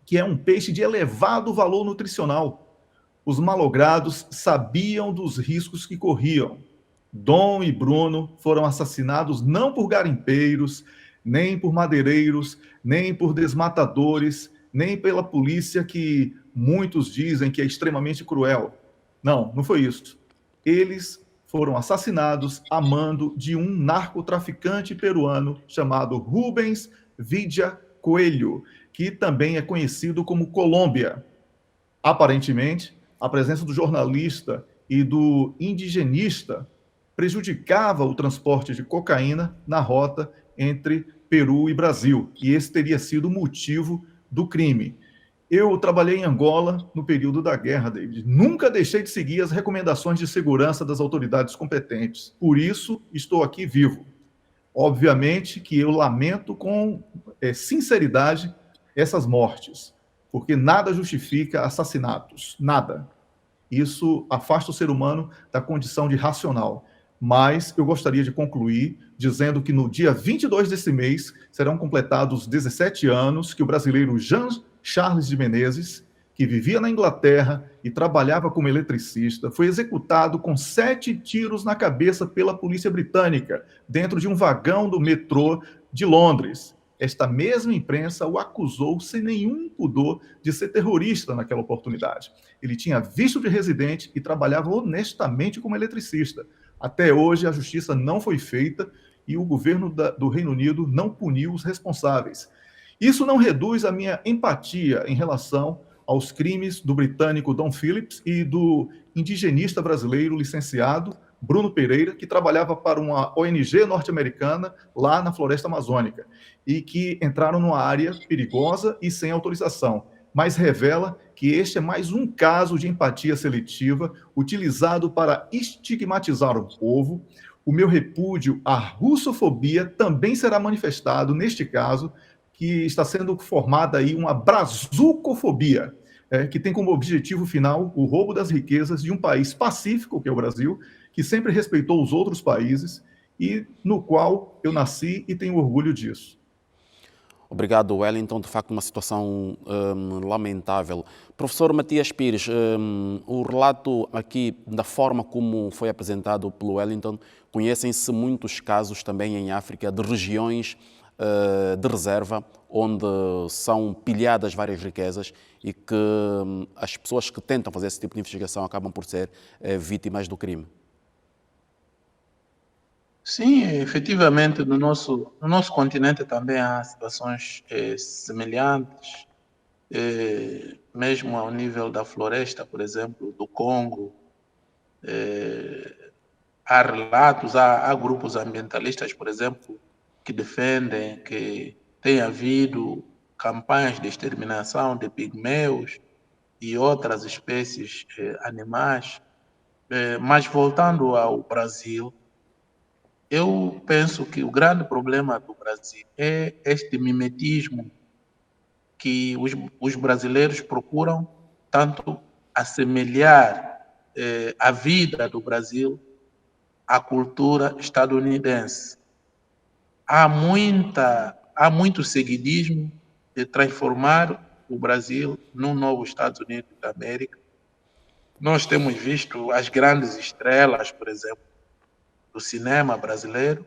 que é um peixe de elevado valor nutricional. Os malogrados sabiam dos riscos que corriam. Dom e Bruno foram assassinados não por garimpeiros, nem por madeireiros, nem por desmatadores, nem pela polícia que muitos dizem que é extremamente cruel. Não, não foi isso. Eles foram assassinados a mando de um narcotraficante peruano chamado Rubens Vidia Coelho, que também é conhecido como Colômbia. Aparentemente, a presença do jornalista e do indigenista prejudicava o transporte de cocaína na rota entre Peru e Brasil, e esse teria sido o motivo do crime. Eu trabalhei em Angola no período da guerra, David. Nunca deixei de seguir as recomendações de segurança das autoridades competentes. Por isso, estou aqui vivo. Obviamente que eu lamento com sinceridade essas mortes, porque nada justifica assassinatos, nada. Isso afasta o ser humano da condição de racional. Mas eu gostaria de concluir dizendo que no dia 22 desse mês serão completados 17 anos que o brasileiro Jean Charles de Menezes, que vivia na Inglaterra e trabalhava como eletricista, foi executado com 7 tiros na cabeça pela polícia britânica, dentro de um vagão do metrô de Londres. esta mesma imprensa o acusou sem nenhum pudor de ser terrorista naquela oportunidade. Ele tinha visto de residente e trabalhava honestamente como eletricista. Até hoje, a justiça não foi feita e o governo do Reino Unido não puniu os responsáveis. Isso não reduz a minha empatia em relação aos crimes do britânico Dom Phillips e do indigenista brasileiro licenciado Bruno Pereira, que trabalhava para uma ONG norte-americana lá na floresta amazônica e que entraram numa área perigosa e sem autorização, mas revela que este é mais um caso de empatia seletiva utilizado para estigmatizar o povo. O meu repúdio à russofobia também será manifestado neste caso, que está sendo formada aí uma brazucofobia, que tem como objetivo final o roubo das riquezas de um país pacífico, que é o Brasil, que sempre respeitou os outros países e no qual eu nasci e tenho orgulho disso. Obrigado, Wellington. De facto, uma situação lamentável. Professor Matias Pires, o relato aqui, da forma como foi apresentado pelo Wellington, conhecem-se muitos casos também em África de regiões de reserva, onde são pilhadas várias riquezas e que as pessoas que tentam fazer esse tipo de investigação acabam por ser vítimas do crime. Sim, efetivamente, no nosso continente também há situações semelhantes, mesmo ao nível da floresta, por exemplo, do Congo. Há relatos, há grupos ambientalistas, por exemplo, que defendem que tem havido campanhas de exterminação de pigmeus e outras espécies animais. Mas voltando ao Brasil, eu penso que o grande problema do Brasil é este mimetismo que os brasileiros procuram tanto assemelhar a vida do Brasil à cultura estadunidense. Há muito seguidismo de transformar o Brasil num novo Estados Unidos da América. Nós temos visto as grandes estrelas, por exemplo, do cinema brasileiro.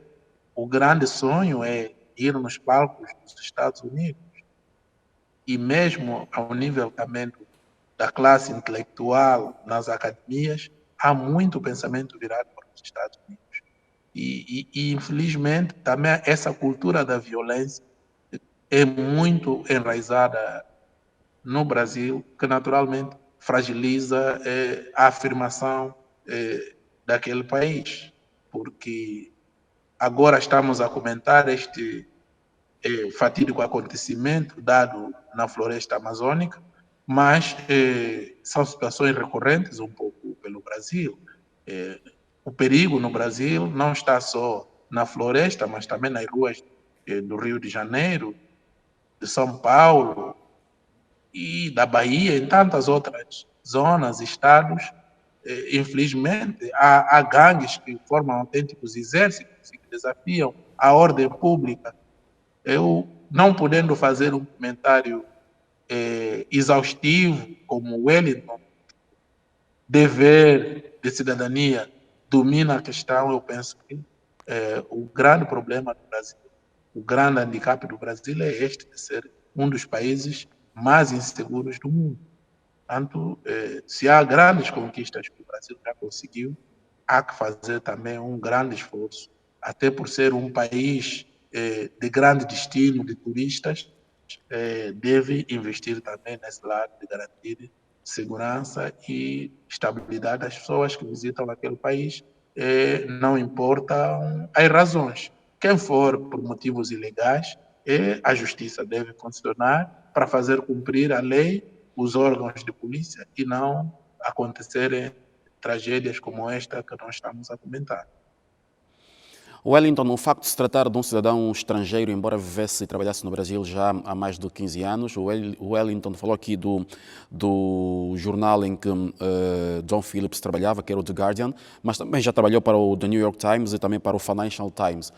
O grande sonho é ir nos palcos dos Estados Unidos. E mesmo ao nível também da classe intelectual nas academias, há muito pensamento virado para os Estados Unidos. E infelizmente, também essa cultura da violência é muito enraizada no Brasil, que naturalmente fragiliza a afirmação daquele país, porque agora estamos a comentar este fatídico acontecimento dado na floresta amazônica, mas são situações recorrentes um pouco pelo Brasil. O perigo no Brasil não está só na floresta, mas também nas ruas do Rio de Janeiro, de São Paulo e da Bahia, em tantas outras zonas, estados. Infelizmente, há gangues que formam autênticos exércitos e que desafiam a ordem pública. Eu, não podendo fazer um comentário exaustivo, como o Wellington, dever de cidadania domina a questão, eu penso que o grande problema do Brasil, o grande handicap do Brasil é este, de ser um dos países mais inseguros do mundo. Portanto, se há grandes conquistas que o Brasil já conseguiu, há que fazer também um grande esforço, até por ser um país de grande destino de turistas, deve investir também nesse lado de garantir segurança e estabilidade das pessoas que visitam aquele país, não importam as razões. Quem for por motivos ilegais, a justiça deve funcionar para fazer cumprir a lei, os órgãos de polícia, e não acontecerem tragédias como esta que nós estamos a comentar. Wellington, o facto de se tratar de um cidadão estrangeiro, embora vivesse e trabalhasse no Brasil já há mais de 15 anos, o Wellington falou aqui do jornal em que John Phillips trabalhava, que era o The Guardian, mas também já trabalhou para o The New York Times e também para o Financial Times.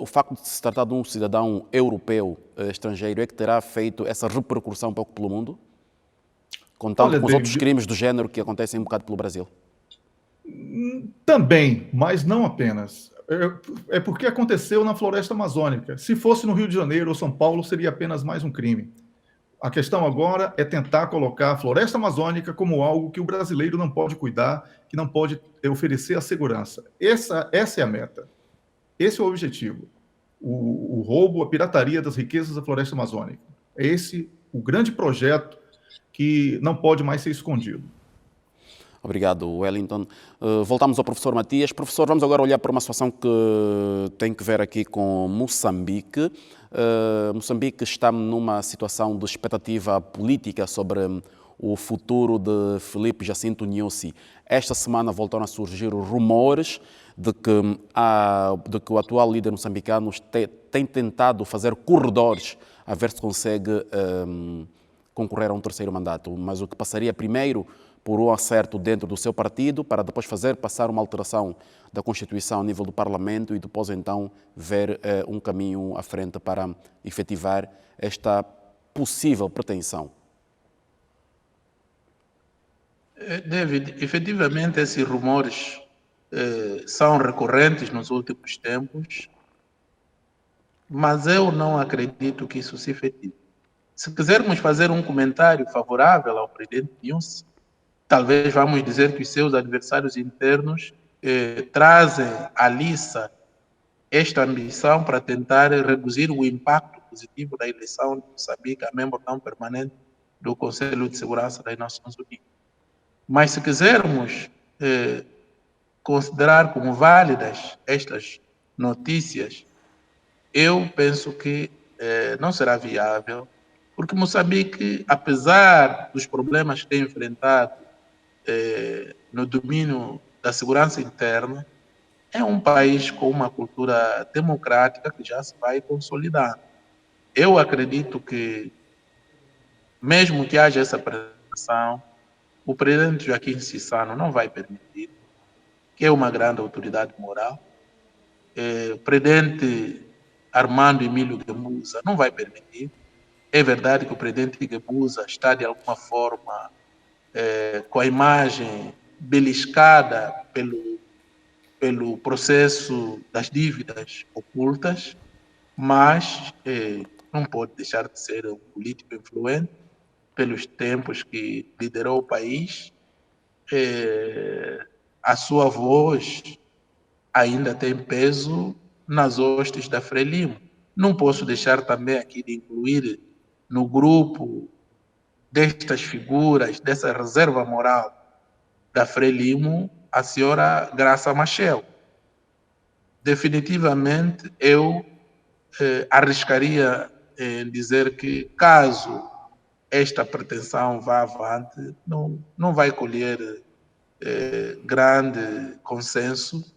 O facto de se tratar de um cidadão europeu estrangeiro é que terá feito essa repercussão um pouco pelo mundo? Contando com os outros crimes do género que acontecem um bocado pelo Brasil. Também, mas não apenas. É porque aconteceu na floresta amazônica. Se fosse no Rio de Janeiro ou São Paulo, seria apenas mais um crime. A questão agora é tentar colocar a floresta amazônica como algo que o brasileiro não pode cuidar, que não pode oferecer a segurança. Essa é a meta. Esse é o objetivo. O roubo, a pirataria das riquezas da floresta amazônica. É esse o grande projeto que não pode mais ser escondido. Obrigado, Wellington. Voltamos ao professor Matias. Professor, vamos agora olhar para uma situação que tem que ver aqui com Moçambique. Moçambique está numa situação de expectativa política sobre o futuro de Filipe Jacinto Nyusi. Esta semana voltaram a surgir rumores de que o atual líder moçambicano tem tentado fazer corredores a ver se consegue concorrer a um terceiro mandato, mas o que passaria primeiro por um acerto dentro do seu partido, para depois fazer passar uma alteração da Constituição a nível do Parlamento e depois então ver um caminho à frente para efetivar esta possível pretensão. David, efetivamente esses rumores são recorrentes nos últimos tempos, mas eu não acredito que isso se efetive. Se quisermos fazer um comentário favorável ao presidente Nyusi, talvez vamos dizer que os seus adversários internos trazem à liça esta ambição para tentar reduzir o impacto positivo da eleição de Moçambique a membro não permanente do Conselho de Segurança das Nações Unidas. Mas se quisermos considerar como válidas estas notícias, eu penso que não será viável, porque Moçambique, apesar dos problemas que tem enfrentado no domínio da segurança interna, é um país com uma cultura democrática que já se vai consolidando. Eu acredito que, mesmo que haja essa pressão, o presidente Joaquim Chissano não vai permitir, que é uma grande autoridade moral. O presidente Armando Emílio Guebuza não vai permitir. É verdade que o presidente Guebuza está, de alguma forma, com a imagem beliscada pelo processo das dívidas ocultas, mas não pode deixar de ser um político influente pelos tempos que liderou o país. A sua voz ainda tem peso nas hostes da Frelimo. Não posso deixar também aqui de incluir no grupo destas figuras, dessa reserva moral da Frelimo, a senhora Graça Machel. Definitivamente, eu arriscaria em dizer que, caso esta pretensão vá avante, não vai colher grande consenso,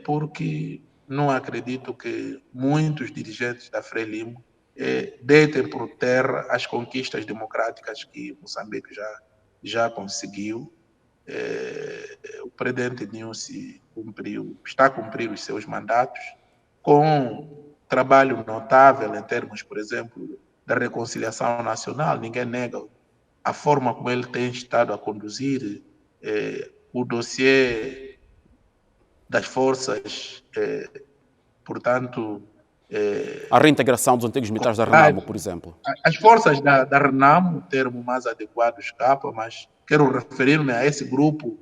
porque não acredito que muitos dirigentes da Frelimo deitem por terra as conquistas democráticas que Moçambique já conseguiu. O presidente Nyusi está a cumprir os seus mandatos com trabalho notável em termos, por exemplo, da reconciliação nacional. Ninguém nega a forma como ele tem estado a conduzir o dossiê das forças, portanto... A reintegração dos antigos militares da Renamo, por exemplo. As forças da Renamo, o termo mais adequado escapa, mas quero referir-me a esse grupo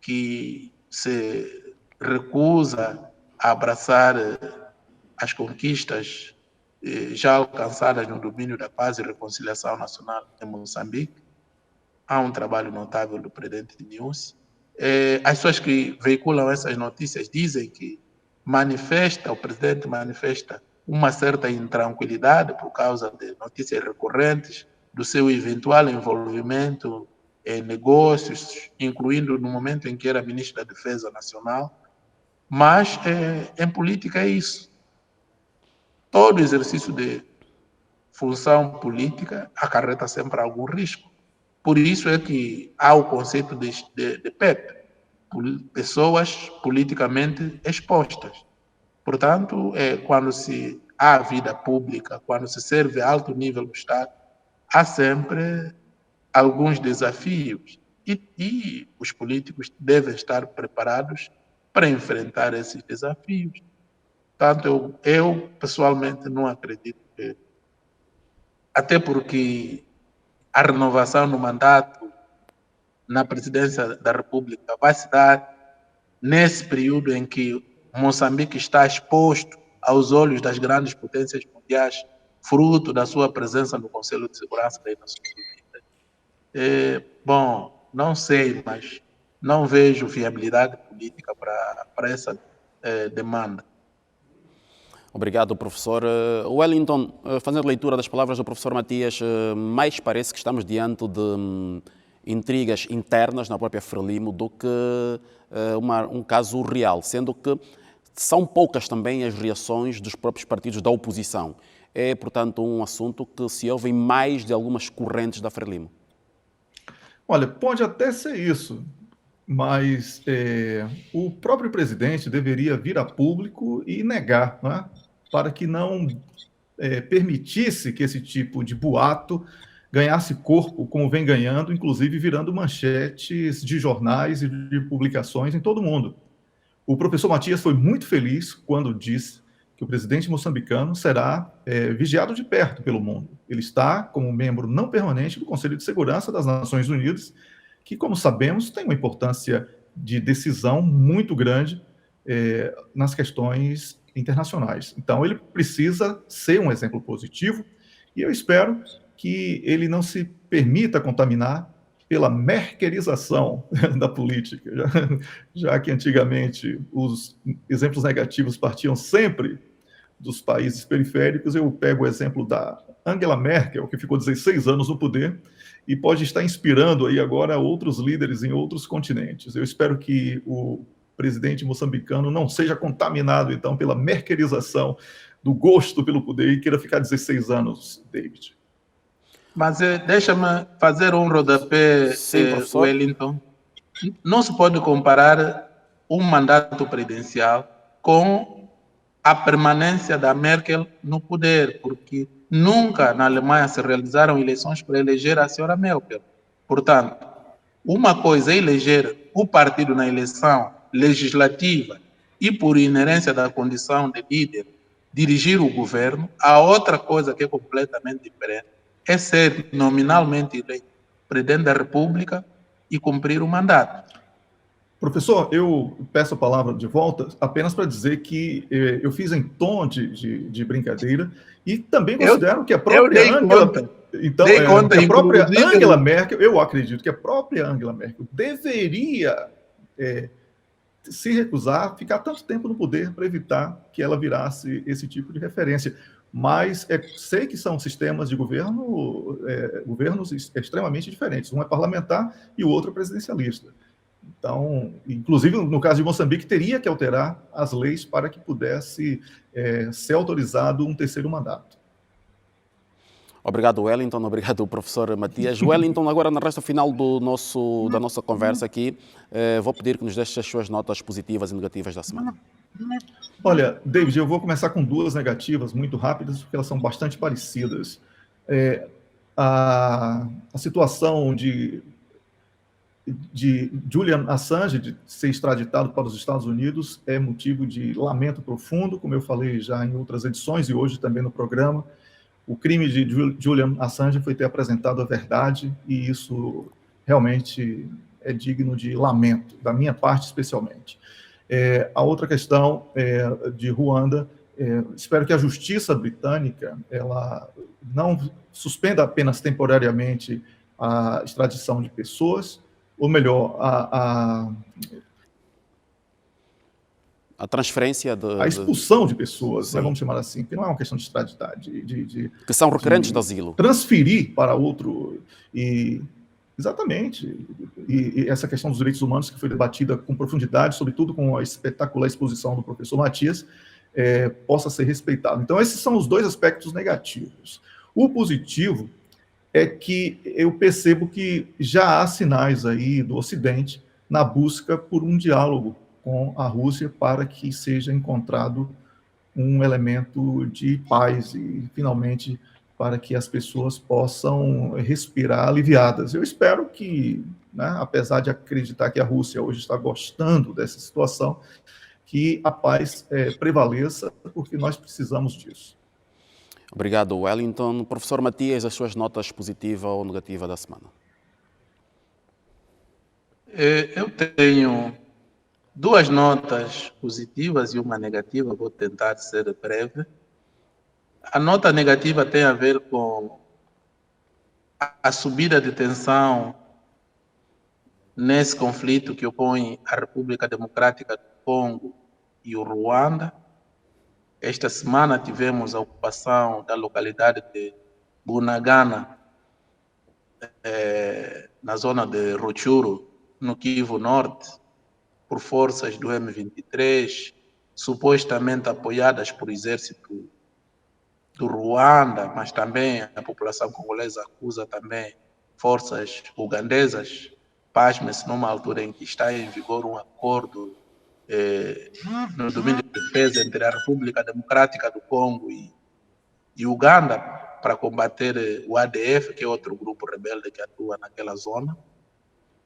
que se recusa a abraçar as conquistas já alcançadas no domínio da paz e reconciliação nacional em Moçambique. Há um trabalho notável do presidente Nyusi. As pessoas que veiculam essas notícias dizem que o presidente manifesta uma certa intranquilidade por causa de notícias recorrentes do seu eventual envolvimento em negócios, incluindo no momento em que era ministro da Defesa Nacional. Mas em política é isso. Todo exercício de função política acarreta sempre algum risco. Por isso é que há o conceito de PEP, pessoas politicamente expostas. Portanto, quando se há vida pública, quando se serve a alto nível do Estado, há sempre alguns desafios e os políticos devem estar preparados para enfrentar esses desafios. Portanto, eu pessoalmente não acredito que, até porque a renovação do mandato na presidência da República vai se dar nesse período em que Moçambique está exposto aos olhos das grandes potências mundiais, fruto da sua presença no Conselho de Segurança das Nações Unidas. Bom, não sei, mas não vejo viabilidade política para essa demanda. Obrigado, professor. Wellington, fazendo leitura das palavras do professor Matias, mais parece que estamos diante de intrigas internas na própria Frelimo do que um caso real, sendo que são poucas também as reações dos próprios partidos da oposição. É, portanto, um assunto que se ouve em mais de algumas correntes da Frelimo. Olha, pode até ser isso, mas o próprio presidente deveria vir a público e negar, não é? Para que não permitisse que esse tipo de boato ganhasse corpo, como vem ganhando, inclusive virando manchetes de jornais e de publicações em todo o mundo. O professor Matias foi muito feliz quando disse que o presidente moçambicano será vigiado de perto pelo mundo. Ele está como membro não permanente do Conselho de Segurança das Nações Unidas, que, como sabemos, tem uma importância de decisão muito grande nas questões internacionais. Então, ele precisa ser um exemplo positivo e eu espero que ele não se permita contaminar pela merkelização da política, já que antigamente os exemplos negativos partiam sempre dos países periféricos. Eu pego o exemplo da Angela Merkel, que ficou 16 anos no poder e pode estar inspirando aí agora outros líderes em outros continentes. Eu espero que o presidente moçambicano não seja contaminado, então, pela merkelização do gosto pelo poder e queira ficar 16 anos, David. Mas deixa-me fazer um rodapé, Sim, professor. Wellington. Não se pode comparar um mandato presidencial com a permanência da Merkel no poder, porque nunca na Alemanha se realizaram eleições para eleger a senhora Merkel. Portanto, uma coisa é eleger o partido na eleição legislativa e, por inerência da condição de líder, dirigir o governo. A outra coisa que é completamente diferente é ser nominalmente eleito presidente da República e cumprir o mandato. Professor, eu peço a palavra de volta apenas para dizer que eu fiz em tom de brincadeira e também considero que a própria Angela... Então, que a própria Angela Merkel, eu acredito que a própria Angela Merkel deveria se recusar a ficar tanto tempo no poder para evitar que ela virasse esse tipo de referência. Mas sei que são sistemas de governos extremamente diferentes. Um é parlamentar e o outro é presidencialista. Então, inclusive, no caso de Moçambique, teria que alterar as leis para que pudesse ser autorizado um terceiro mandato. Obrigado, Wellington. Obrigado, professor Matias. Wellington, agora na resta final da nossa conversa aqui, vou pedir que nos deixe as suas notas positivas e negativas da semana. Olha, David, eu vou começar com duas negativas muito rápidas, porque elas são bastante parecidas. A situação de Julian Assange de ser extraditado para os Estados Unidos é motivo de lamento profundo, como eu falei já em outras edições e hoje também no programa. O crime de Julian Assange foi ter apresentado a verdade e isso realmente é digno de lamento, da minha parte especialmente. A outra questão de Ruanda, espero que a justiça britânica ela não suspenda apenas temporariamente a extradição de pessoas, ou melhor, a transferência a expulsão de pessoas, né, vamos chamar assim, que não é uma questão de extraditar, que são requerentes de asilo. Transferir para outro. Exatamente. E essa questão dos direitos humanos que foi debatida com profundidade, sobretudo com a espetacular exposição do professor Matias, possa ser respeitado. Então, esses são os dois aspectos negativos. O positivo é que eu percebo que já há sinais aí do Ocidente na busca por um diálogo com a Rússia para que seja encontrado um elemento de paz e, finalmente, para que as pessoas possam respirar aliviadas. Eu espero que, né, apesar de acreditar que a Rússia hoje está gostando dessa situação, que a paz prevaleça, porque nós precisamos disso. Obrigado, Wellington. Professor Matias, as suas notas positiva ou negativa da semana? Eu tenho duas notas positivas e uma negativa, vou tentar ser breve. A nota negativa tem a ver com a subida de tensão nesse conflito que opõe a República Democrática do Congo e o Ruanda. Esta semana tivemos a ocupação da localidade de Bunagana, na zona de Rutshuru, no Kivu Norte, por forças do M23, supostamente apoiadas por exército do Ruanda, mas também a população congolesa acusa também forças ugandesas. Pasme-se numa altura em que está em vigor um acordo no domínio de defesa entre a República Democrática do Congo e Uganda para combater o ADF, que é outro grupo rebelde que atua naquela zona.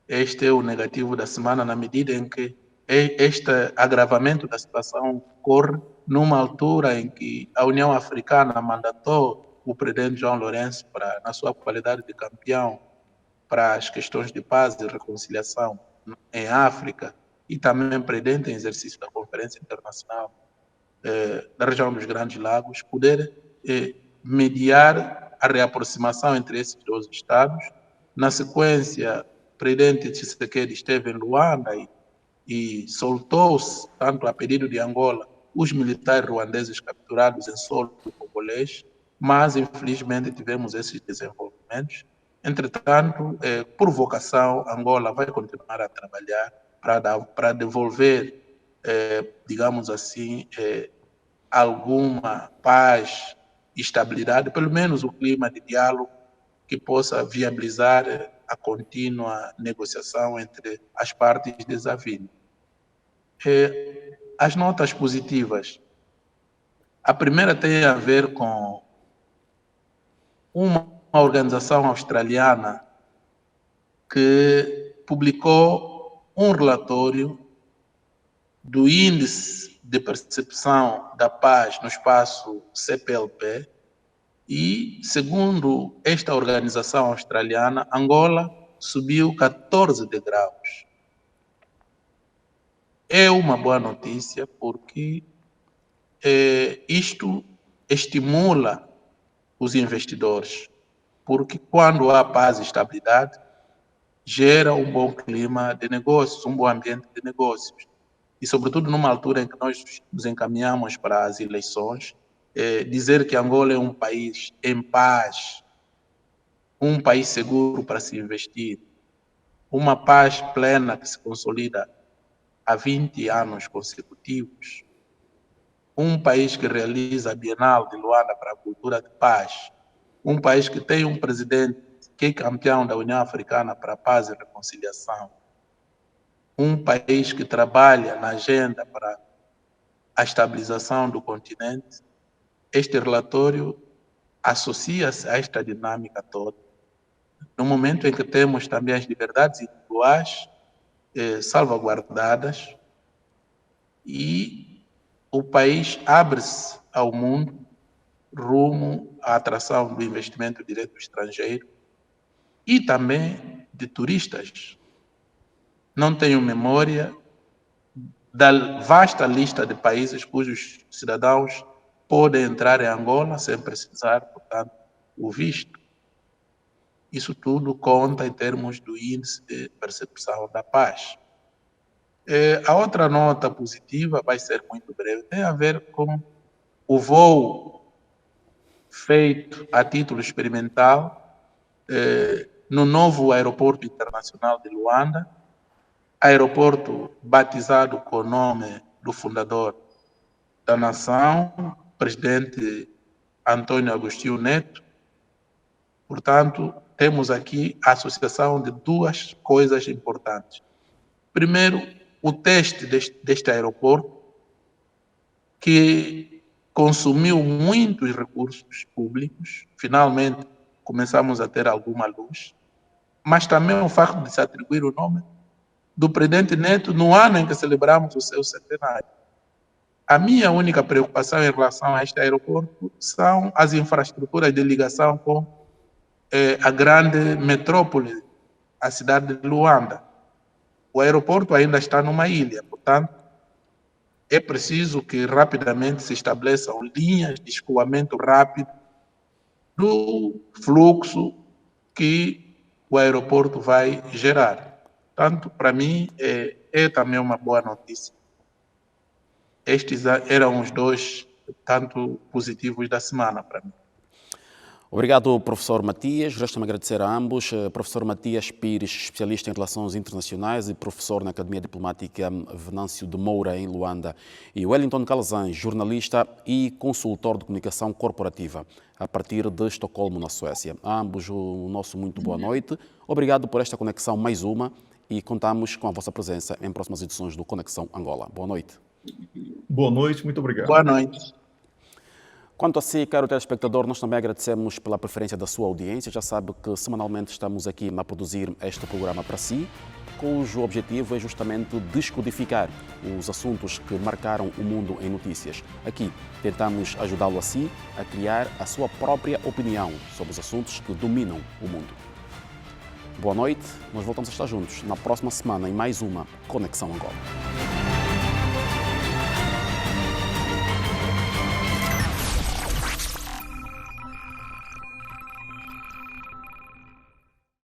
Este é o negativo da semana, na medida em que este agravamento da situação ocorre numa altura em que a União Africana mandatou o presidente João Lourenço, na sua qualidade de campeão para as questões de paz e reconciliação em África, e também presidente em exercício da Conferência Internacional da região dos Grandes Lagos, poder mediar a reaproximação entre esses dois estados. Na sequência, o presidente Tshisekedi esteve em Luanda e soltou-se, tanto a pedido de Angola, os militares ruandeses capturados em solo congolês, mas infelizmente tivemos esses desenvolvimentos. Entretanto, por vocação, Angola vai continuar a trabalhar para devolver, digamos assim, alguma paz e estabilidade, pelo menos o clima de diálogo que possa viabilizar a contínua negociação entre as partes desafiantes. As notas positivas. A primeira tem a ver com uma organização australiana que publicou um relatório do Índice de Percepção da Paz no Espaço CPLP e, segundo esta organização australiana, Angola subiu 14 degraus. É uma boa notícia porque isto estimula os investidores, porque quando há paz e estabilidade, gera um bom clima de negócios, um bom ambiente de negócios. E, sobretudo, numa altura em que nós nos encaminhamos para as eleições, dizer que Angola é um país em paz, um país seguro para se investir, uma paz plena que se consolida há 20 anos consecutivos, um país que realiza a Bienal de Luanda para a cultura de paz, um país que tem um presidente que é campeão da União Africana para a Paz e Reconciliação, um país que trabalha na agenda para a estabilização do continente. Este relatório associa-se a esta dinâmica toda, no momento em que temos também as liberdades individuais salvaguardadas e o país abre-se ao mundo rumo à atração do investimento direto estrangeiro e também de turistas. Não tenho memória da vasta lista de países cujos cidadãos podem entrar em Angola sem precisar, portanto, o visto. Isso tudo conta em termos do índice de percepção da paz. A outra nota positiva, vai ser muito breve, tem a ver com o voo feito a título experimental no novo aeroporto internacional de Luanda, aeroporto batizado com o nome do fundador da nação, presidente Antônio Agostinho Neto. Portanto, temos aqui a associação de duas coisas importantes. Primeiro, o teste deste aeroporto, que consumiu muitos recursos públicos, finalmente começamos a ter alguma luz, mas também o facto de se atribuir o nome do presidente Neto no ano em que celebramos o seu centenário. A minha única preocupação em relação a este aeroporto são as infraestruturas de ligação com a grande metrópole, a cidade de Luanda. O aeroporto ainda está numa ilha, portanto, é preciso que rapidamente se estabeleçam linhas de escoamento rápido do fluxo que o aeroporto vai gerar. Portanto, para mim, é também uma boa notícia. Estes eram os dois tanto positivos da semana para mim. Obrigado, professor Matias. Resta-me agradecer a ambos. Professor Matias Pires, especialista em relações internacionais e professor na Academia Diplomática Venâncio de Moura, em Luanda. E Wellington Calazan, jornalista e consultor de comunicação corporativa, a partir de Estocolmo, na Suécia. A ambos o nosso muito boa noite. Obrigado por esta conexão, mais uma, e contamos com a vossa presença em próximas edições do Conexão Angola. Boa noite. Boa noite, muito obrigado. Boa noite. Quanto a si, caro telespectador, nós também agradecemos pela preferência da sua audiência. Já sabe que semanalmente estamos aqui a produzir este programa para si, cujo objetivo é justamente descodificar os assuntos que marcaram o mundo em notícias. Aqui tentamos ajudá-lo a si a criar a sua própria opinião sobre os assuntos que dominam o mundo. Boa noite, nós voltamos a estar juntos na próxima semana em mais uma Conexão Angola.